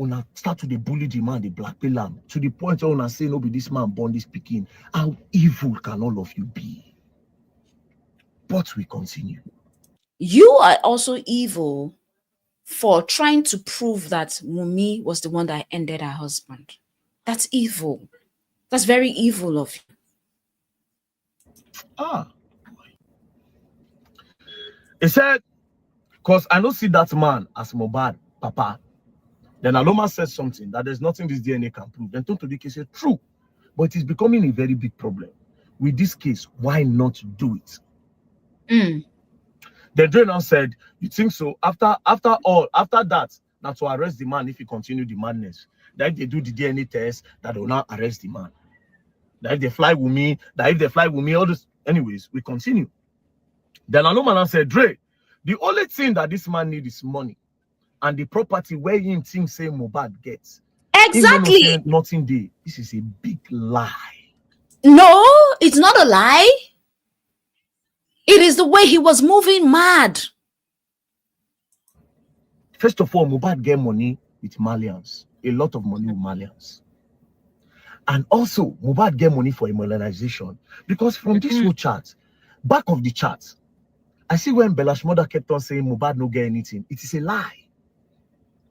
Una start to bully the man, the blackmail him, to the point where una say, no, be this man born this Peking. How evil can all of you be? But we continue. You are also evil for trying to prove that Wunmi was the one that ended her husband. That's evil. That's very evil of you. He said, because I don't see that man as Mohbad, Papa. Then Aloma said something that there's nothing this DNA can prove. Then Tonto Dike said, true, but it is becoming a very big problem. With this case, why not do it? Then Dre now said, you think so? After that, now to arrest the man if he continue the madness. That if they do the DNA test, that they will not arrest the man. That if they fly with me, all this. Anyways, we continue. Then Aloma now said, Dre, the only thing that this man needs is money. And the property where him think say Mohbad gets. Exactly. Nothing there. This is a big lie. No, it's not a lie. It is the way he was moving mad. First of all, Mohbad get money with Malians. A lot of money with Malians. And also, Mohbad get money for immunization. Because from this whole chart, back of the chart, I see when Belash mother kept on saying Mohbad no get anything. It is a lie.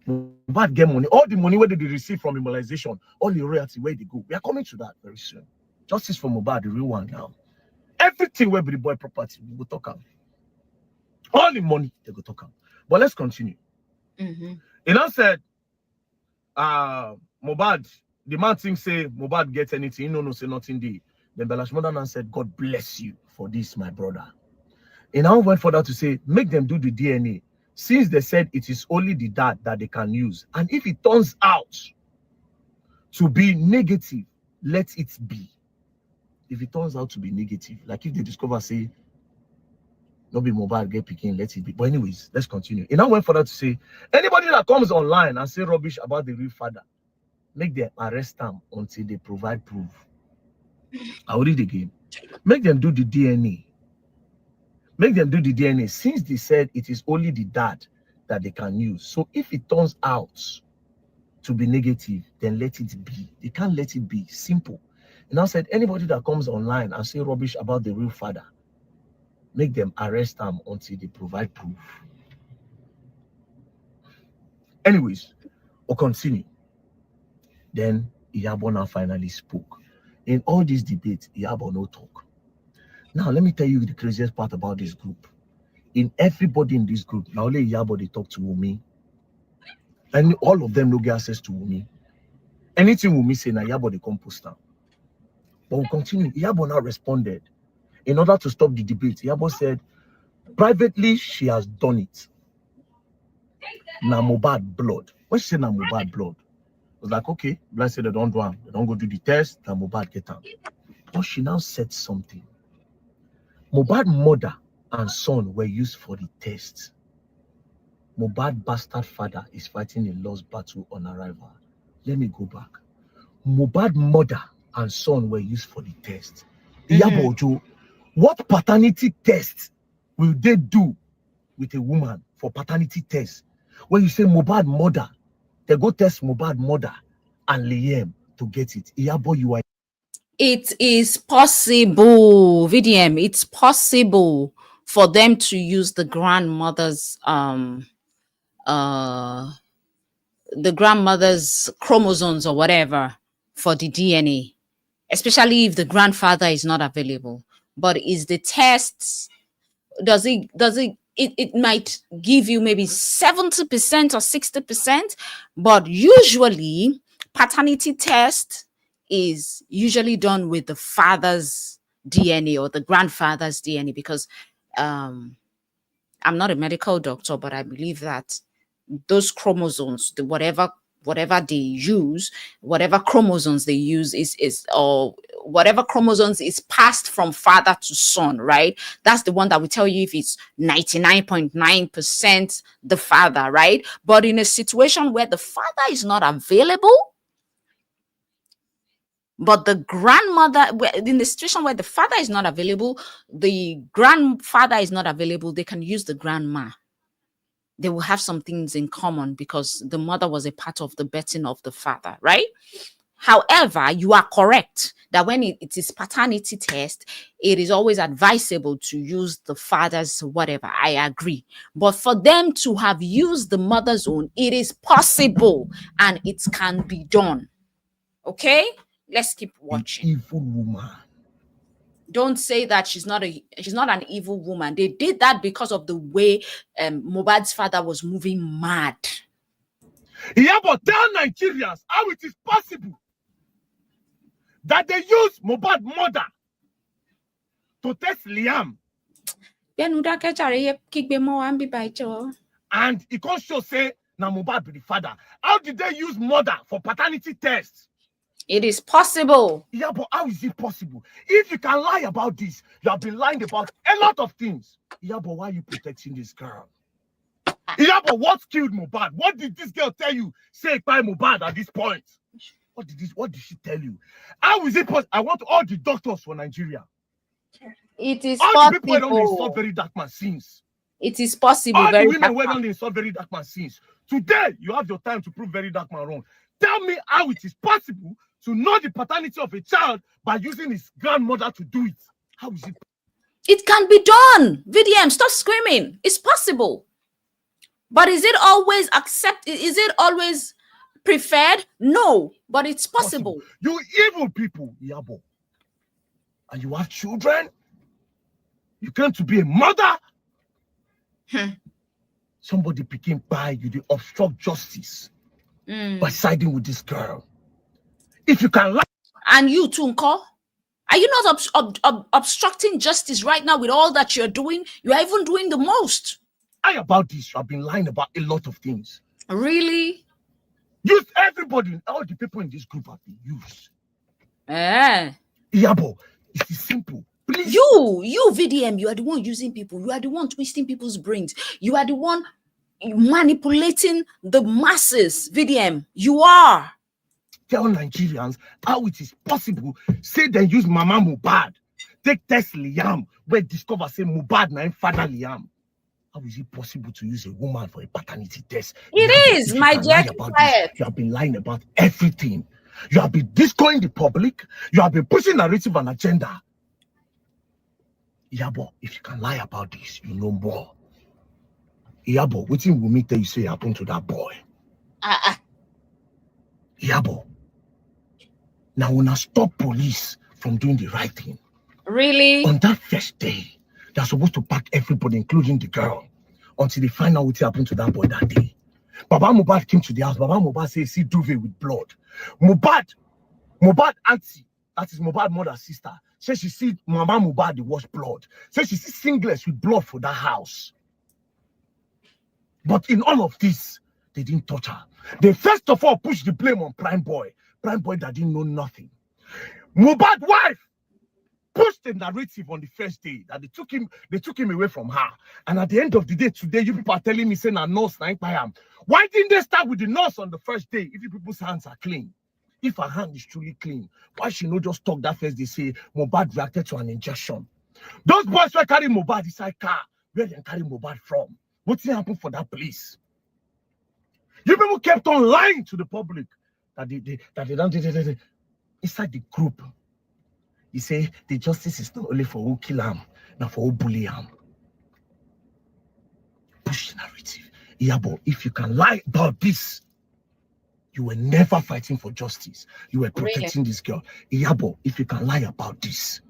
Mohbad get money. All the money where they receive from immunization, all the royalty where they go. We are coming to that very soon. Justice for Mohbad, the real one now. Everything where the boy property, we will talk about. All the money, they go talk about. But let's continue. He now said, Mohbad, the man thinks say Mohbad gets anything. No, say nothing there. Then Belash mother now said, God bless you for this, my brother. He now went further to say, make them do the DNA. Since they said it is only the dad that they can use. And if it turns out to be negative, let it be. If it turns out to be negative, like if they discover, say, no be Mohbad get picking, let it be. But anyways, let's continue. He now went further to say, anybody that comes online and say rubbish about the real father, make them arrest them until they provide proof. I'll read again. Make them do the DNA. Make them do the DNA since they said it is only the dad that they can use. So if it turns out to be negative, then let it be. They can't let it be. Simple. And I said, anybody that comes online and say rubbish about the real father, make them arrest them until they provide proof. Anyways, we'll continue. Then Iyabo now finally spoke. In all these debates, Iyabo no talk. Now, let me tell you the craziest part about this group. In everybody in this group, now only Iyabo they talk to Wumi. And all of them no get access to Wumi. Anything Wumi say, now Iyabo they come post down. But we'll continue. Iyabo now responded. In order to stop the debate, Iyabo said, privately, she has done it. Na Mohbad blood. When she said na Mohbad blood, I was like, okay, Blind said they don't do it. They don't go do the test, na Mohbad get them. But she now said something. Mohbad mother and son were used for the test. Mohbad bastard father is fighting a lost battle on arrival. Let me go back. Mohbad mother and son were used for the test. Iyabo Ojo, what paternity test will they do with a woman for paternity test? When you say Mohbad mother, they go test Mohbad mother and Liam to get it. Iyabo, you are. It is possible, VDM, it's possible for them to use the grandmother's chromosomes or whatever for the DNA, especially if the grandfather is not available. But is the tests, it might give you maybe 70% or 60%, but usually paternity test is usually done with the father's DNA or the grandfather's DNA, because I'm not a medical doctor, but I believe that those chromosomes, whatever they use, whatever chromosomes they use or whatever chromosomes is passed from father to son, right? That's the one that will tell you if it's 99.9% the father, right? But in a situation where the father is not available, but the grandmother, in the situation where the father is not available, the grandfather is not available, they can use the grandma. They will have some things in common because the mother was a part of the birthing of the father, right? However, you are correct that when it is paternity test, it is always advisable to use the father's whatever. I agree. But for them to have used the mother's own, it is possible and it can be done. Okay? Let's keep watching. Evil woman. Don't say that she's not an evil woman. They did that because of the way Mohbad's father was moving mad. Iyabo, tell Nigerians how it is possible that they use Mohbad mother to test Liam. And it can't show say na Mohbad be the father. How did they use mother for paternity tests? It is possible. Yeah, but how is it possible? If you can lie about this, you have been lying about a lot of things. Yeah, but why are you protecting this girl? Yeah, but what killed Mohbad? What did this girl tell you? Say by Mohbad at this point. What did she tell you? How is it possible? I want all the doctors for Nigeria. It is all possible. The people don't insult very dark man sins. It is possible. All the women who don't insult very dark man sins. Today, you have your time to prove very dark man wrong. Tell me how it is possible to know the paternity of a child by using his grandmother to do it. How is it? It can be done. VDM, stop screaming. It's possible. But is it always accepted? Is it always preferred? No, but it's possible. You evil people, Iyabo. And you have children? You claim to be a mother? Somebody became by you, they obstruct justice by siding with this girl. If you can lie. And you too, Nko? Are you not obstructing justice right now with all that you're doing? You are even doing the most. Lie about this. You have been lying about a lot of things. Really? Use everybody. All the people in this group have been used. Iyabo, it is simple. Please. You VDM, you are the one using people. You are the one twisting people's brains. You are the one manipulating the masses. VDM, you are. Tell Nigerians how it is possible. Say they use Mama Mohbad. Take test Liam. Where discover say Mohbad na father Liam. How is it possible to use a woman for a paternity test? It is, my dear. You have been lying about everything. You have been destroying the public. You have been pushing narrative and agenda. Iyabo, if you can lie about this, you know more. Iyabo, what will me tell you say happened to that boy? Iyabo, now when I stop police from doing the right thing. Really? On that first day, they're supposed to pack everybody, including the girl, until they find out what happened to that boy that day. Baba Mohbad came to the house. Baba Mohbad says, see duvet with blood. Mohbad auntie, that is Mohbad mother's sister, says she see Mama Mohbad wash blood. Says she see singlets with blood for that house. But in all of this, they didn't touch her. They first of all pushed the blame on Prime Boy that didn't know nothing. Mohbad's wife pushed the narrative on the first day that they took him away from her. And at the end of the day, today, you people are telling me, saying, nurse, why didn't they start with the nurse on the first day if you people's hands are clean? If her hand is truly clean, why she not just talk that first? They say Mohbad reacted to an injection. Those boys were carrying Mohbad inside car. Where they carry Mohbad from? What thing happened for that police? You people kept on lying to the public that they don't inside the group. You say the justice is not only for who kill him, not for who bully him. Push the narrative. Iyabo, if you can lie about this, you were never fighting for justice. You were protecting this girl. Iyabo, if you can lie about this,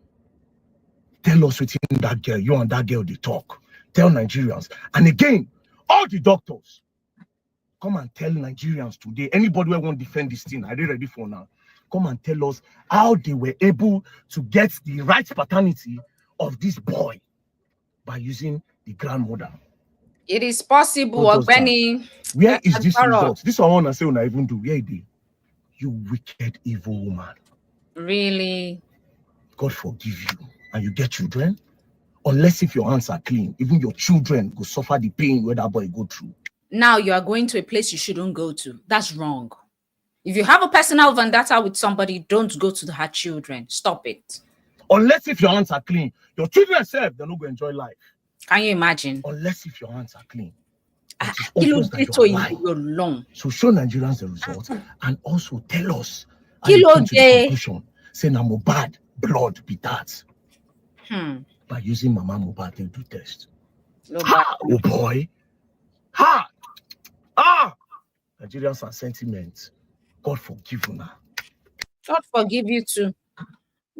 tell us within that girl, you and that girl, they talk. Tell Nigerians. And again, all the doctors, come and tell Nigerians today, anybody who won't defend this thing, are they ready for now? Come and tell us how they were able to get the right paternity of this boy by using the grandmother. It is possible, Benny. Where is this result? This one I want to say when I even do. Where is it? You wicked, evil woman. Really? God forgive you. And you get children? Unless if your hands are clean, even your children will suffer the pain where that boy go through. Now you are going to a place you shouldn't go to. That's wrong. If you have a personal vendetta with somebody, don't go to her children. Stop it. Unless if your hands are clean. Your children they're not going to enjoy life. Can you imagine? Unless if your hands are clean. So show Nigerians the results and also tell us say na Mohbad blood be that. By using Mama Mohbad to do test. Ha! Oh boy. Ha! Nigerians are sentiment. God forgive you now. God forgive you too.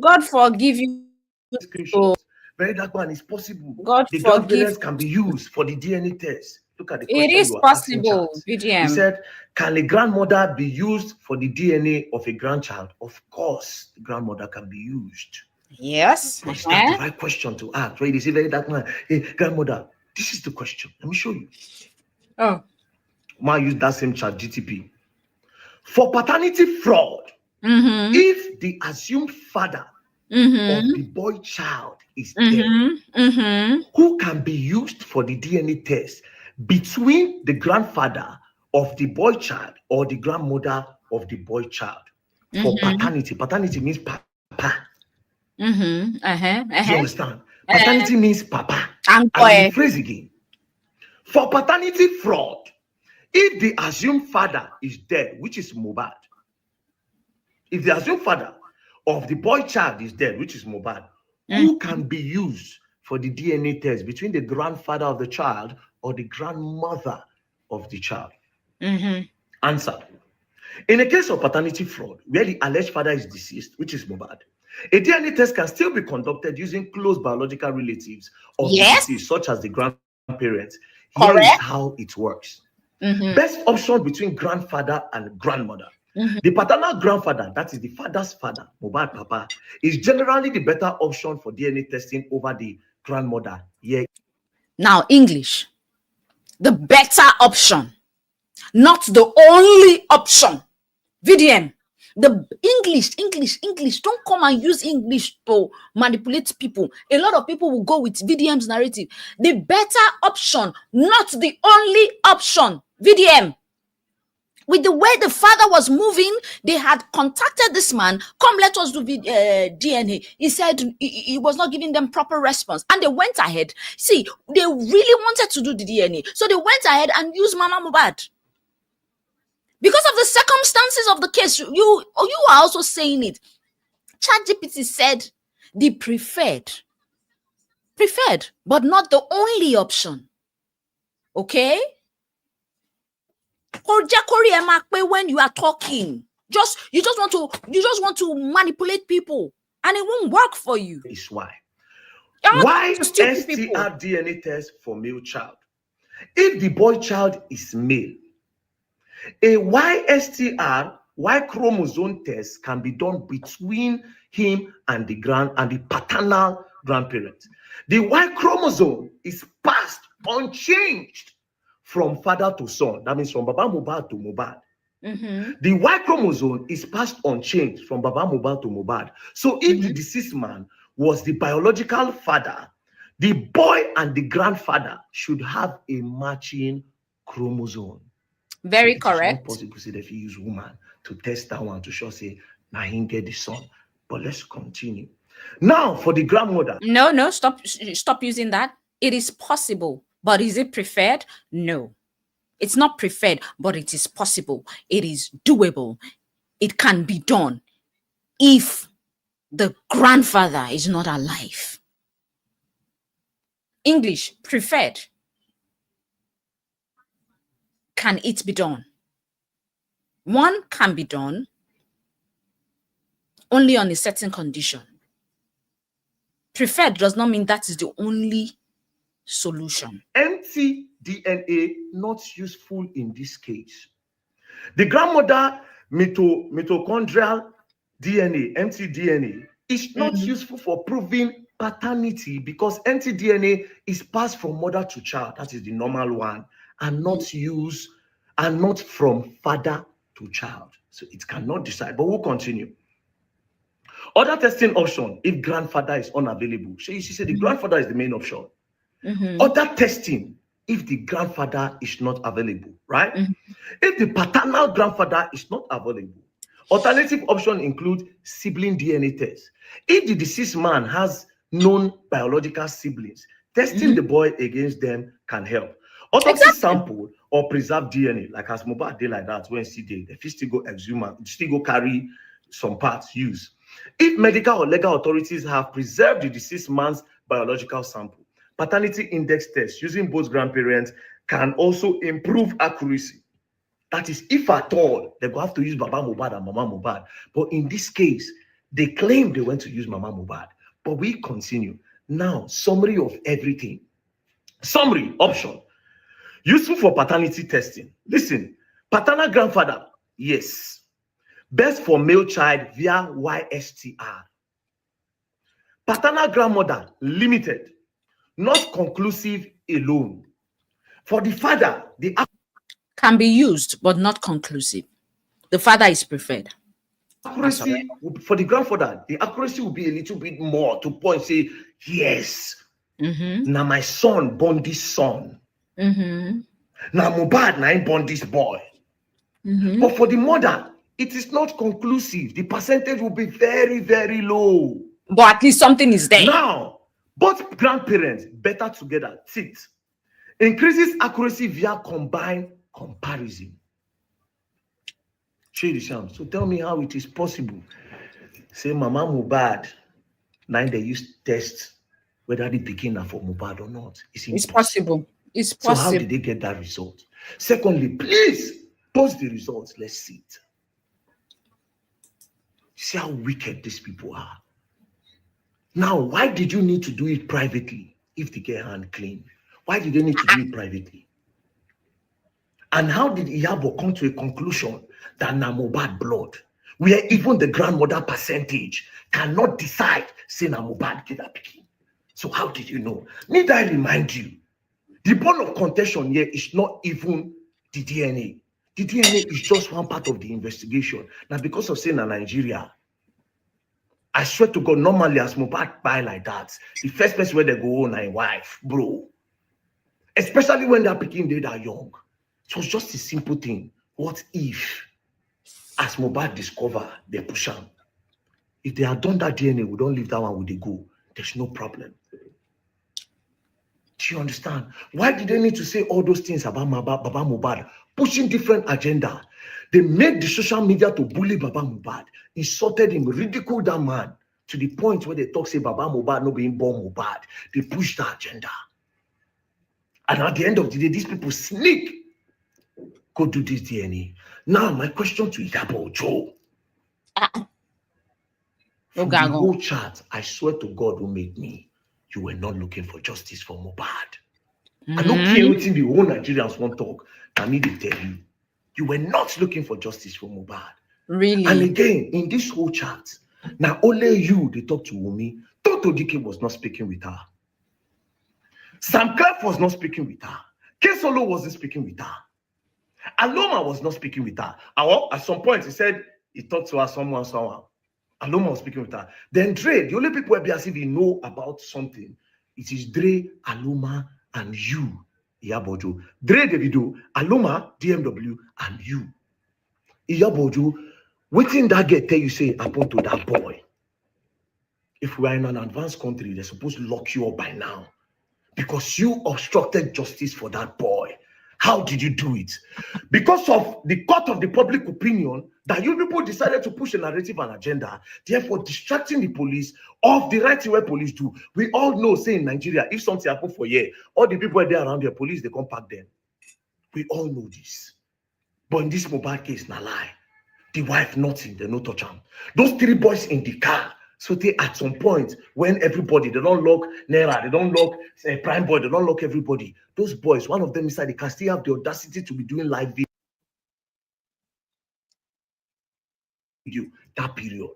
God forgive you screenshots. Very dark man, it's possible. God The forgive. grandparents can be used for the DNA test. Look at the It question is you are asking, possible, Charles. VDM. He said, can a grandmother be used for the DNA of a grandchild? Of course, the grandmother can be used. Yes. But is that the right question to ask? Right? They say, very dark man, hey, grandmother, this is the question. Let me show you. Oh. Might use that same chat GTP. For paternity fraud, Mm-hmm. if the assumed father Mm-hmm. of the boy child is dead, Mm-hmm. Mm-hmm. who can be used for the DNA test between the grandfather of the boy child or the grandmother of the boy child for paternity? Paternity means papa. Mm-hmm. Do you understand? Paternity means papa. And Uncle. I rephrase again. For paternity fraud, if the assumed father is dead, which is Mohbad, if the assumed father of the boy child is dead, which is Mohbad, who can be used for the DNA test between the grandfather of the child or the grandmother of the child? Answer. In a case of paternity fraud, where the alleged father is deceased, which is Mohbad, a DNA test can still be conducted using close biological relatives of the deceased, such as the grandparents. Here is how it works. Best option between grandfather and grandmother. The paternal grandfather, that is the father's father, Mohbad Papa, is generally the better option for DNA testing over the grandmother. Yeah. Now, English. The better option, not the only option. VDM. The English. Don't come and use English to manipulate people. A lot of people will go with VDM's narrative. The better option, not the only option. VDM. With the way the father was moving, they had contacted this man. Come, let us do DNA. He said he was not giving them proper response. And they went ahead. See, they really wanted to do the DNA. So they went ahead and used Mama Mohbad. Because of the circumstances of the case, you are also saying it. ChatGPT said the preferred, but not the only option. Okay? When you are talking, you just want to manipulate people, and it won't work for you. Is why STR DNA test for male child? If the boy child is male, a YSTR, Y chromosome test, can be done between him and the paternal grandparents. The Y chromosome is passed unchanged from father to son. That means from Baba Mohbad to Mohbad. The Y chromosome is passed unchanged from Baba Mohbad to Mohbad. So if the deceased man was the biological father, the boy and the grandfather should have a matching chromosome. Very so correct. It's not possible to say if you use woman to test that one to show say now he get the son. But let's continue. Now for the grandmother. No, stop using that. It is possible, but is it preferred? No. It's not preferred, but it is possible. It is doable. It can be done if the grandfather is not alive. English, preferred. Can it be done? One can be done only on a certain condition. Preferred does not mean that is the only solution. Empty DNA not useful in this case. The grandmother mitochondrial DNA, empty DNA, is not useful for proving paternity because empty DNA is passed from mother to child. That is the normal one, and not used and not from father to child. So it cannot decide. But we'll continue. Other testing option if grandfather is unavailable. So you see, the grandfather is the main option. Other testing if the grandfather is not available, right? If the paternal grandfather is not available, alternative option include sibling DNA test. If the deceased man has known biological siblings, testing the boy against them can help. Autopsy sample or preserved DNA, like as Mohbad did like that when CD, the still go exhume, still go carry some parts use. If medical or legal authorities have preserved the deceased man's biological sample, paternity index test using both grandparents can also improve accuracy. That is, if at all, they go have to use Baba Mohbad and Mama Mohbad. But in this case, they claim they went to use Mama Mohbad. But we continue. Now, summary of everything. Summary option. Useful for paternity testing. Listen, paternal grandfather, yes. Best for male child via YSTR. Paternal grandmother, limited. Not conclusive alone. For the father, the Can be used, but not conclusive. The father is preferred. accuracy for the grandfather, the accuracy will be a little bit more to point, say, yes, now my son born this son. Now Mohbad, now I born this boy. But for the mother, it is not conclusive. The percentage will be very, very low. But at least something is there. Now, both grandparents better together. Sit. Increases accuracy via combined comparison. So tell me how it is possible. Say Mama Mohbad, now they use test whether the pikin are for Mohbad or not. It's possible. It's So how possible. did they get that result? Secondly, please post the results. Let's see it. See how wicked these people are. Now, why did you need to do it privately if they get hand clean? Why did they need to do it privately? And how did Iyabo come to a conclusion that na Mohbad blood, where even the grandmother percentage cannot decide, say na Mohbad get a pikin? So how did you know? Need I remind you, the bone of contention here is not even the DNA. The DNA is just one part of the investigation. Now, because of saying na Nigeria, I swear to God, normally as Mohbad buy like that, the first person where they go on a wife, bro. Especially when they're picking they that young. It was just a simple thing. What if, as Mohbad discover, they push him? If they had done that DNA, we don't leave that one with the go. There's no problem. Do you understand? Why did they need to say all those things about Baba Mohbad? Pushing different agenda. They made the social media to bully Baba Mohbad, insulted him, ridiculed that man to the point where they talk, say Baba Mohbad not being born Mohbad. They push that agenda. And at the end of the day, these people sneak, go do this DNA. Now, my question to Iyabo Ojo. From the whole chat, I swear to God who made me, you were not looking for justice for Mohbad. I don't care what the whole Nigerians want to talk. I need to tell you, you were not looking for justice for Mohbad. Really? And again, in this whole chat, now only you, they talk to Wumi. Toto Dike was not speaking with her. Sam Clef was not speaking with her. Kesolo wasn't speaking with her. Aloma was not speaking with her. At some point, he said he talked to her someone. Aloma was speaking with her. Then Dre, the only people who as if he know about something, it is Dre, Aloma, and you, Iyabo Ojo. Dre Davido, Aloma, DMW, and you. Iyabo Ojo, waiting that get tell you say happen to that boy. If we are in an advanced country, they're supposed to lock you up by now. Because you obstructed justice for that boy. How did you do it? Because of the court of the public opinion that you people decided to push a narrative and agenda, therefore distracting the police of the right thing where police do. We all know, say in Nigeria, if something happens for a year, all the people there around the police, they come pack them. We all know this. But in this mobile case, na lie. The wife nothing, they no touch him. Those three boys in the car, so they at some point when everybody, they don't lock Naira, they don't lock Prime Boy, they don't lock everybody. Those boys, one of them inside, they can still have the audacity to be doing live video that period.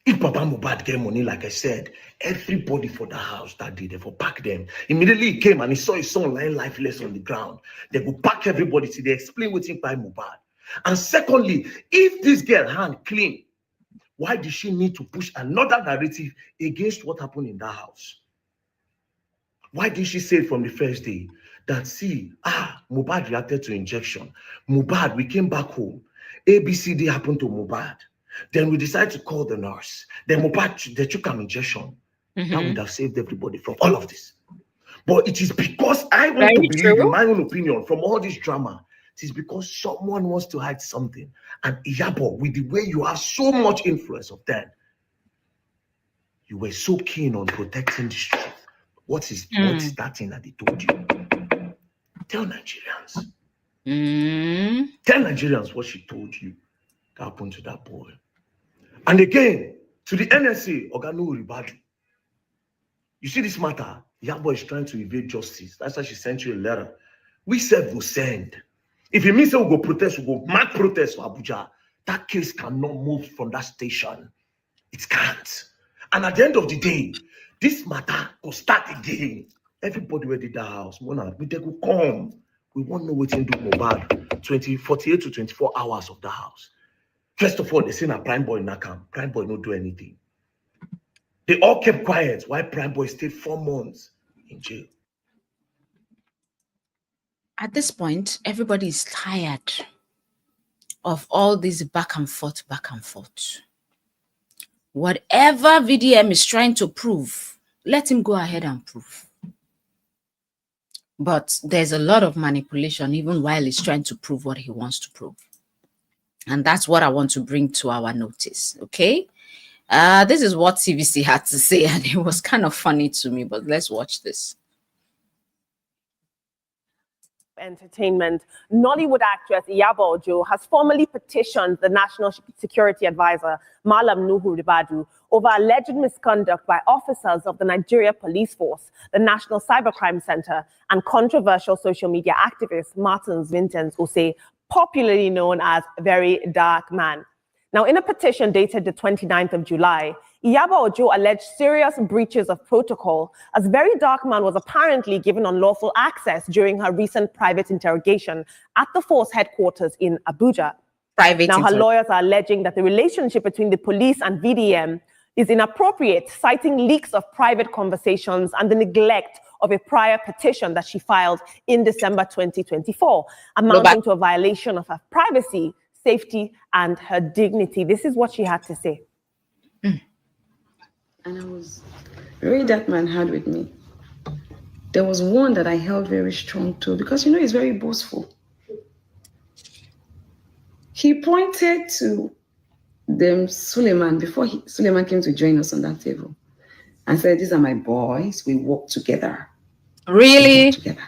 If Baba Mohbad get money, like I said, everybody for the house that day, they for pack them. Immediately he came and he saw his son lying lifeless on the ground. They go pack everybody till they explain what's in by Mohbad. And secondly, if this girl hand clean, why did she need to push another narrative against what happened in that house? Why did she say from the first day that, see, Mohbad reacted to injection. Mohbad, we came back home. ABCD happened to Mohbad. Then we decided to call the nurse. Then Mohbad, they took an injection. That would have saved everybody from all of this. But it is because I want to believe, in my own opinion, from all this drama, it is because someone wants to hide something. And Iyabo, with the way you have so much influence of that, you were so keen on protecting the truth. What is that thing that they told you? Tell Nigerians. Tell Nigerians what she told you that happened to that boy. And again, To the NSA, Oganu Ribadu. You see this matter? Iyabo is trying to evade justice. That's why she sent you a letter. We said we'll send. If it means that we'll go protest, we'll go mad protest for Abuja. That case cannot move from that station. It can't. And at the end of the day, this matter will start again. Everybody where did that house, we will come. We won't know what to do Mohbad 48 to 24 hours of the house. First of all, they say a Prime Boy Nakam. Prime Boy not do anything. They all kept quiet while Prime Boy stayed 4 months in jail. At this point, everybody is tired of all this back and forth, back and forth. Whatever VDM is trying to prove, let him go ahead and prove. But there's a lot of manipulation even while he's trying to prove what he wants to prove. And that's what I want to bring to our notice, okay? This is what TVC had to say, and it was kind of funny to me, but let's watch this. Entertainment, Nollywood actress Iyabo Ojo has formally petitioned the National Security Advisor, Malam Nuhu Ribadu, over alleged misconduct by officers of the Nigeria Police Force, the National Cybercrime Center, and controversial social media activist Martins Vincent Ose, popularly known as Very Dark Man. Now, in a petition dated the 29th of July, Iyabo Ojo alleged serious breaches of protocol as Very Dark Man was apparently given unlawful access during her recent private interrogation at the force headquarters in Abuja. Now, her lawyers are alleging that the relationship between the police and VDM is inappropriate, citing leaks of private conversations and the neglect of a prior petition that she filed in December 2024, amounting to a violation of her privacy, safety, and her dignity. This is what she had to say. And I was very Dark Man had with me. There was one that I held very strong to because, he's very boastful. He pointed to them Suleiman before Suleiman came to join us on that table and said, "These are my boys. We work together." Really? Work together.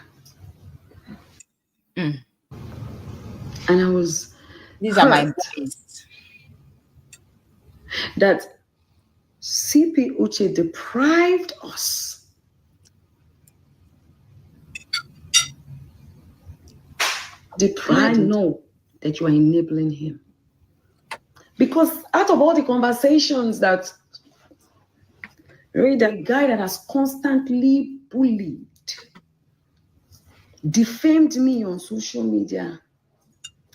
And I was These are my boys. That CP Uche deprived us I know that you are enabling him. Because out of all the conversations that the guy that has constantly bullied, defamed me on social media,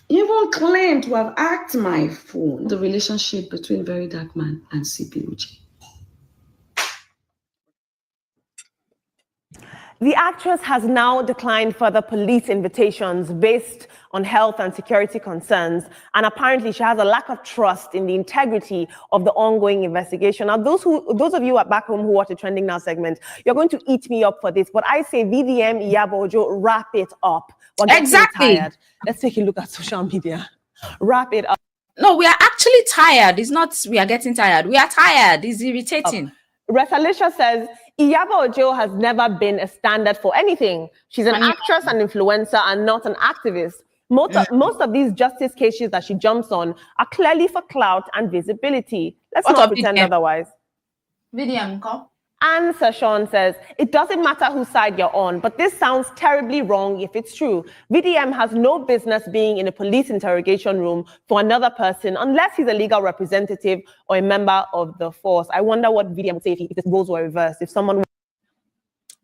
even claimed to have hacked my phone, the relationship between Very Dark Man and CP Uche. The actress has now declined further police invitations based on health and security concerns, and apparently she has a lack of trust in the integrity of the ongoing investigation. Now, those of you at back home who watch the Trending Now segment, you're going to eat me up for this, but I say VDM, Iyabo Ojo, wrap it up. We're getting tired. Let's take a look at social media. Wrap it up. No, we are actually tired. It's not we are getting tired. We are tired. It's irritating. Resalisha says, Iyabo Ojo has never been a standard for anything. She's an actress and influencer and not an activist. Most of these justice cases that she jumps on are clearly for clout and visibility. Let's not pretend otherwise. VDM, call. Anne Session says, it doesn't matter whose side you're on, but this sounds terribly wrong if it's true. VDM has no business being in a police interrogation room for another person unless he's a legal representative or a member of the force. I wonder what VDM would say if the roles were reversed, if someone...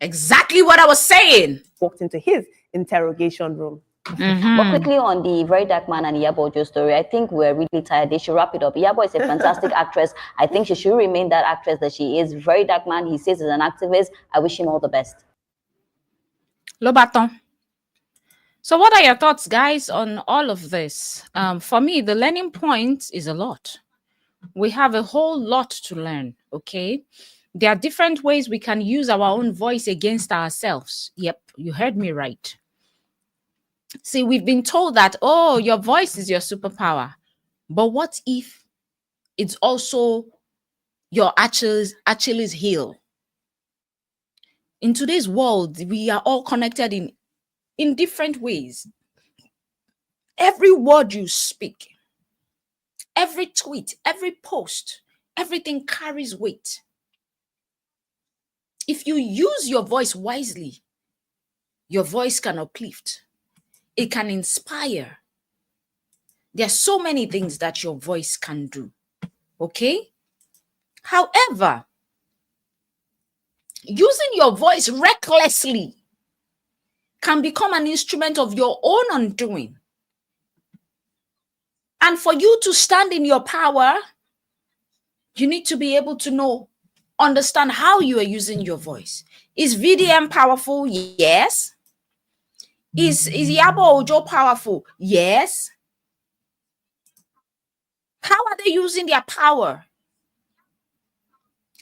Exactly what I was saying. ...walked into his interrogation room. But quickly on the Very Dark Man and Iyabo Ojo story, I think we're really tired. They should wrap it up. Iyabo is a fantastic actress. I think she should remain that actress that she is. Very Dark Man, he says, is an activist. I wish him all the best. Lobaton. So what are your thoughts, guys, on all of this? For me, the learning point is a lot. We have a whole lot to learn, okay? There are different ways we can use our own voice against ourselves. Yep, you heard me right. See, we've been told that, oh, your voice is your superpower. But what if it's also your Achilles heel? In today's world, we are all connected in different ways. Every word you speak, every tweet, every post Everything carries weight. If you use your voice wisely, your voice can uplift. It can inspire. There are so many things that your voice can do. Okay? However, using your voice recklessly can become an instrument of your own undoing. And for you to stand in your power, you need to be able to understand how you are using your voice. Is VDM powerful? Yes. Is Iyabo Ojo powerful? Yes. How are they using their power?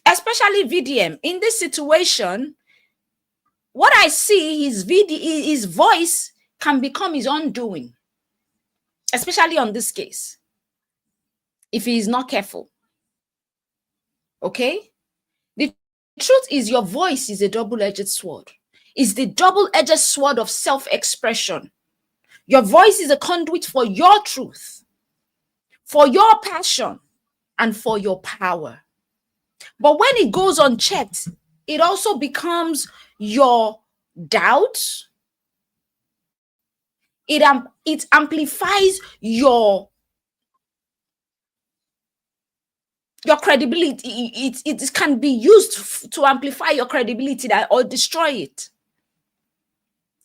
Especially VDM. In this situation, what I see is his voice can become his undoing, especially on this case, if he is not careful. Okay? The truth is, your voice is a double-edged sword. It's the double-edged sword of self-expression. Your voice is a conduit for your truth, for your passion, and for your power. But when it goes unchecked, it also becomes your doubts. It amplifies your credibility. It can be used to amplify your credibility or destroy it.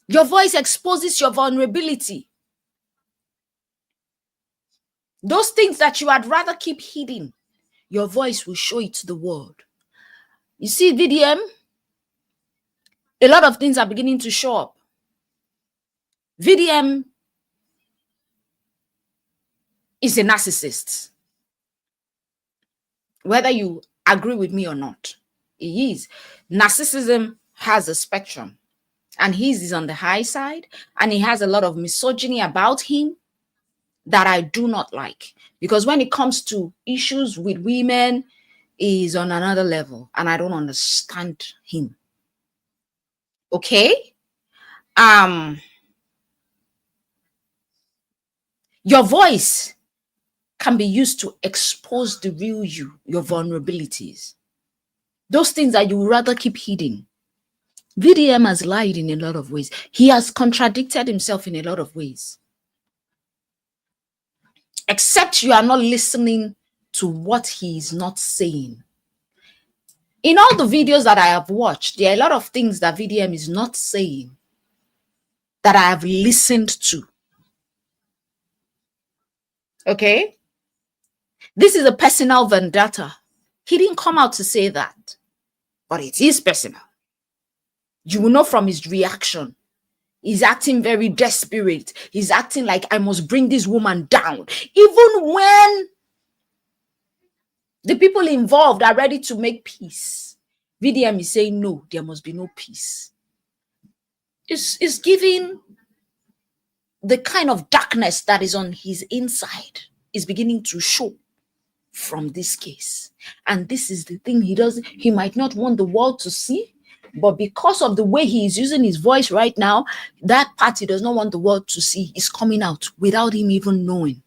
Your voice exposes your vulnerability. Those things that you had rather keep hidden, your voice will show it to the world. You see, VDM, a lot of things are beginning to show up. VDM is a narcissist. Whether you agree with me or not, he is. Narcissism has a spectrum, and his is on the high side, and he has a lot of misogyny about him that I do not like. Because when it comes to issues with women, is on another level, and I don't understand him. Okay? Your voice can be used to expose the real you, your vulnerabilities. Those things that you would rather keep hidden. VDM has lied in a lot of ways. He has contradicted himself in a lot of ways. Except you are not listening to what he is not saying. In all the videos that I have watched, there are a lot of things that VDM is not saying that I have listened to. Okay? This is a personal vendetta. He didn't come out to say that, but it is personal. You will know from his reaction. He's acting very desperate. He's acting like I must bring this woman down. Even when the people involved are ready to make peace, VDM is saying, no, there must be no peace. It's giving the kind of darkness that is on his inside is beginning to show from this case. And this is the thing he might not want the world to see, but because of the way he is using his voice right now, that part he does not want the world to see is coming out without him even knowing.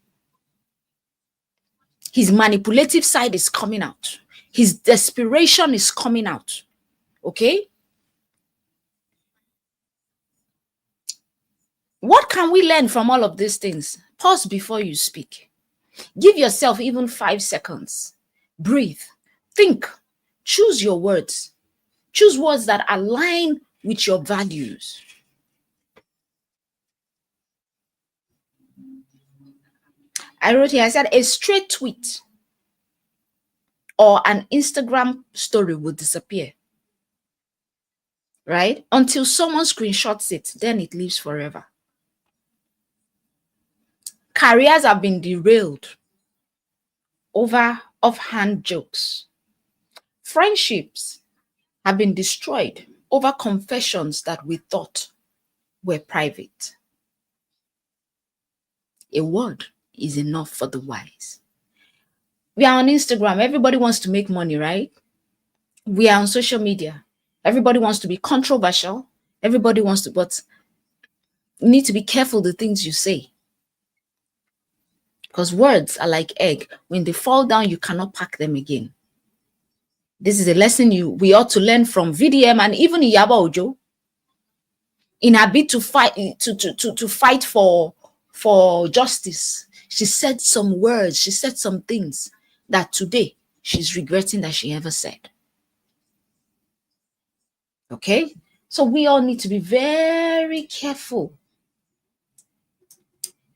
His manipulative side is coming out. His desperation is coming out. Okay? What can we learn from all of these things? Pause before you speak. Give yourself even 5 seconds. Breathe. Think. Choose your words. Choose words that align with your values. I wrote here, I said, a straight tweet or an Instagram story will disappear. Right? Until someone screenshots it, then it lives forever. Careers have been derailed over offhand jokes. Friendships have been destroyed over confessions that we thought were private. A word is enough for the wise. We are on Instagram. Everybody wants to make money, right? We are on social media. Everybody wants to be controversial. Everybody wants to, but you need to be careful the things you say. Because words are like egg. When they fall down, you cannot pack them again. This is a lesson we ought to learn from VDM and even Iyabo Ojo. In her bid to fight to fight for justice, she said some words, she said some things that today she's regretting that she ever said. Okay? So we all need to be very careful.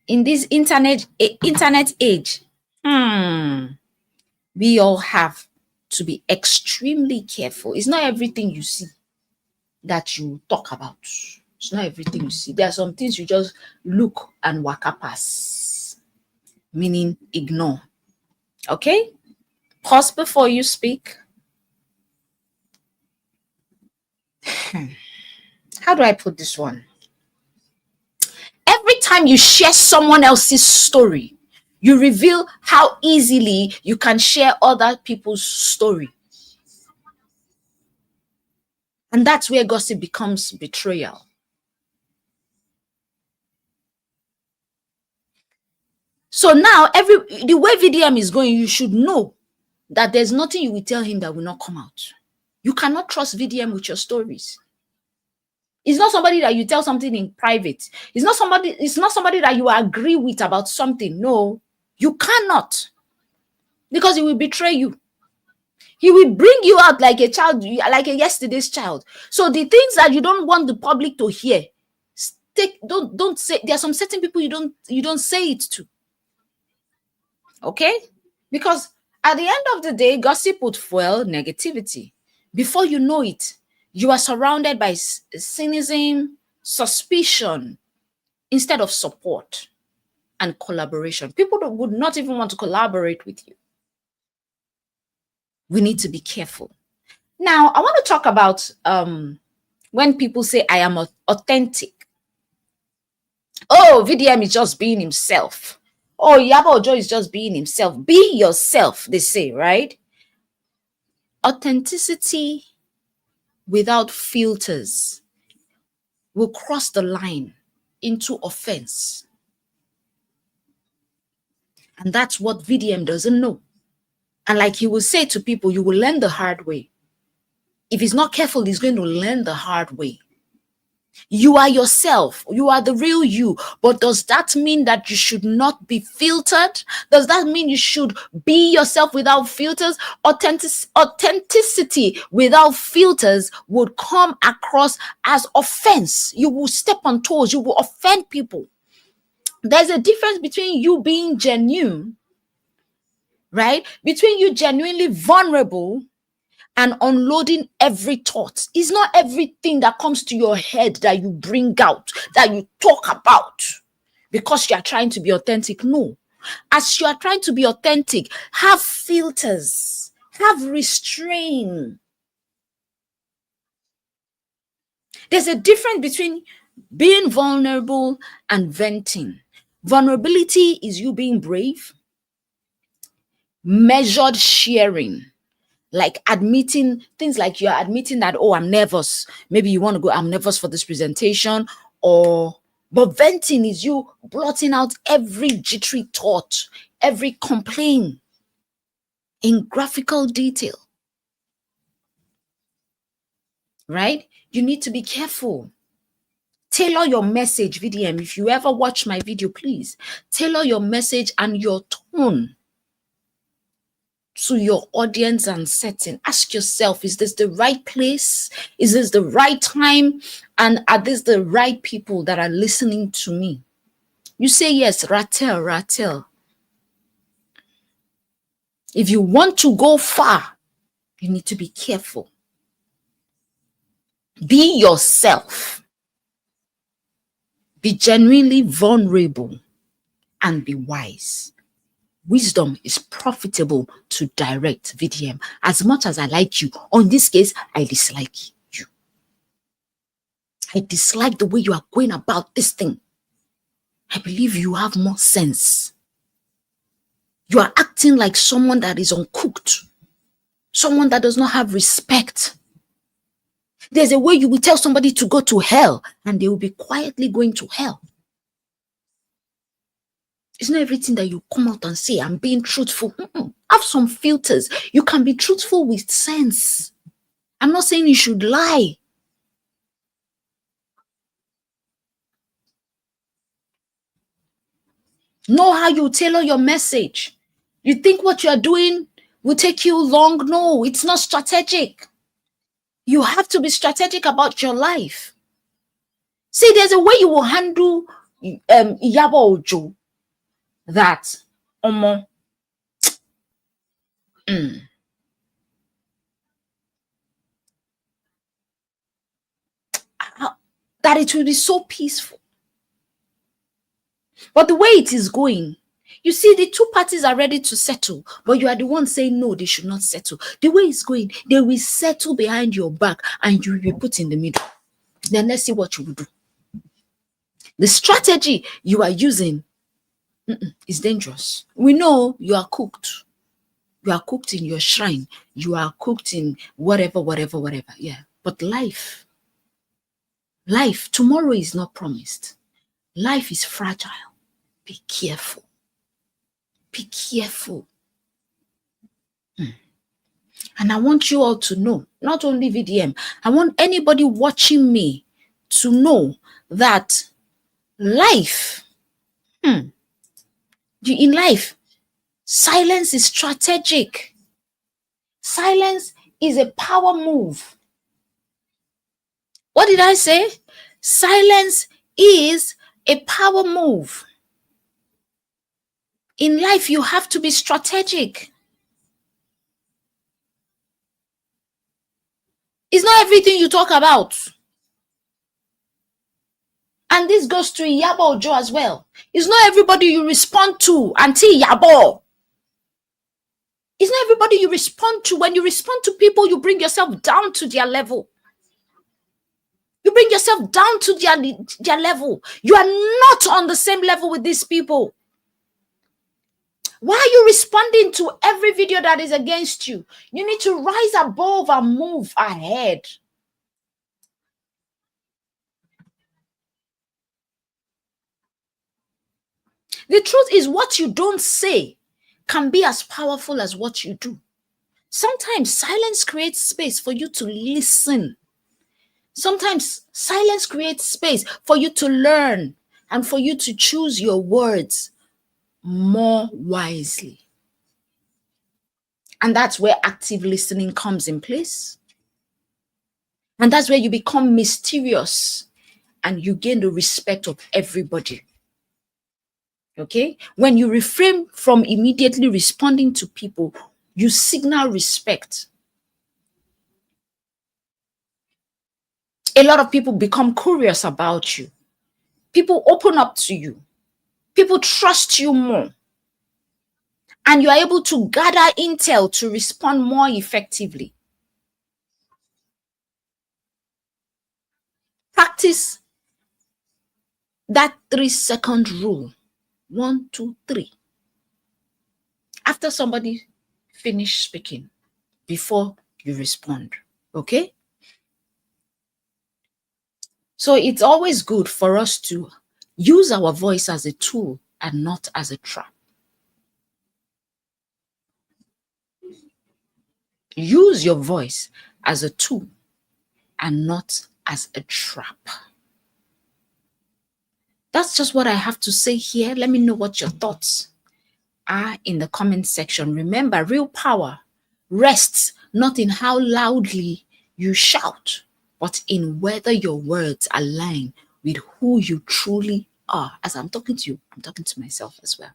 In this internet age, we all have to be extremely careful. It's not everything you see that you talk about. It's not everything you see. There are some things you just look and waka pass, meaning ignore. Okay? Pause before you speak. How do I put this one? Every time you share someone else's story, you reveal how easily you can share other people's story. And that's where gossip becomes betrayal. So now, the way VDM is going, you should know that there's nothing you will tell him that will not come out. You cannot trust VDM with your stories. It's not somebody that you tell something in private. It's not somebody that you agree with about something. No, you cannot. Because he will betray you. He will bring you out like a child, like a yesterday's child. So the things that you don't want the public to hear, don't say. There are some certain people you don't say it to. Okay? Because at the end of the day, gossip would fuel negativity. Before you know it, you are surrounded by cynicism, suspicion, instead of support and collaboration. People would not even want to collaborate with you. We need to be careful. Now, I want to talk about when people say, I am authentic. Oh, VDM is just being himself. Oh, Iyabo Ojo is just being himself. Be yourself, they say, right? Authenticity without filters will cross the line into offense. And that's what VDM doesn't know. And like he will say to people, you will learn the hard way. If he's not careful, he's going to learn the hard way. You are yourself. You are the real you. But does that mean that you should not be filtered? Does that mean you should be yourself without filters? Authenticity without filters would come across as offense. You will step on toes. You will offend people. There's a difference between you being genuine, right? Between you genuinely vulnerable and unloading every thought. It's not everything that comes to your head that you bring out, that you talk about because you are trying to be authentic. No. As you are trying to be authentic, have filters, have restraint. There's a difference between being vulnerable and venting. Vulnerability is you being brave, measured sharing. Like admitting things like you're admitting that, oh, I'm nervous. Maybe you want to go, I'm nervous for this presentation. But venting is you blotting out every jittery thought, every complaint in graphical detail. Right? You need to be careful. Tailor your message, VDM. If you ever watch my video, please tailor your message and your tone to your audience and setting. Ask yourself, is this the right place? Is this the right time? And are these the right people that are listening to me? You say yes, rattle. If you want to go far, you need to be careful. Be yourself. Be genuinely vulnerable and be wise. Wisdom is profitable to direct, VDM. As much as I like you, on this case, I dislike you. I dislike the way you are going about this thing. I believe you have more sense. You are acting like someone that is uncooked, someone that does not have respect. There's a way you will tell somebody to go to hell and they will be quietly going to hell. It's not everything that you come out and say, I'm being truthful. Have some filters. You can be truthful with sense. I'm not saying you should lie. Know how you tailor your message. You think what you're doing will take you long? No, it's not strategic. You have to be strategic about your life. See, there's a way you will handle Iyabo Ojo that that it will be so peaceful. But the way it is going, you see, the two parties are ready to settle, but you are the one saying no, they should not settle. The way it's going, they will settle behind your back and you will be put in the middle. Then let's see what you will do. The strategy you are using is dangerous. We know you are cooked. You are cooked in your shrine. You are cooked in whatever. Yeah. But life, tomorrow is not promised. Life is fragile. Be careful. Be careful. And I want you all to know, not only VDM, I want anybody watching me to know that life, in life, silence is strategic. Silence is a power move. What did I say? Silence is a power move. In life, you have to be strategic. It's not everything you talk about. And this goes to Iyabo Ojo as well. It's not everybody you respond to, Auntie Iyabo. It's not everybody you respond to. When you respond to people, you bring yourself down to their level. You bring yourself down to their level. You are not on the same level with these people. Why are you responding to every video that is against you? You need to rise above and move ahead. The truth is, what you don't say can be as powerful as what you do. Sometimes silence creates space for you to listen. Sometimes silence creates space for you to learn and for you to choose your words more wisely. And that's where active listening comes in place. And that's where you become mysterious and you gain the respect of everybody. Okay? When you refrain from immediately responding to people, you signal respect. A lot of people become curious about you. People open up to you. People trust you more. And you are able to gather intel to respond more effectively. Practice that 3-second rule. 1, 2, 3. After somebody finishes speaking, before you respond. Okay? So it's always good for us to use our voice as a tool and not as a trap. Use your voice as a tool and not as a trap. That's just what I have to say here. Let me know what your thoughts are in the comment section. Remember, real power rests not in how loudly you shout, but in whether your words align with who you truly are. As I'm talking to you, I'm talking to myself as well.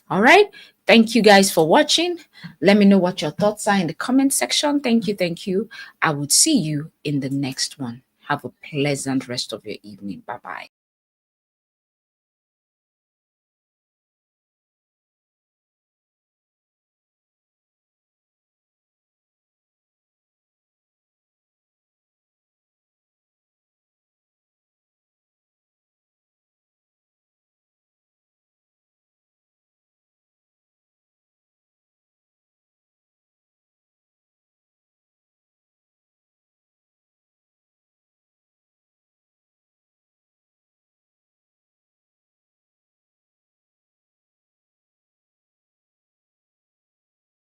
All right. Thank you guys for watching. Let me know what your thoughts are in the comment section. Thank you. Thank you. I would see you in the next one. Have a pleasant rest of your evening. Bye-bye.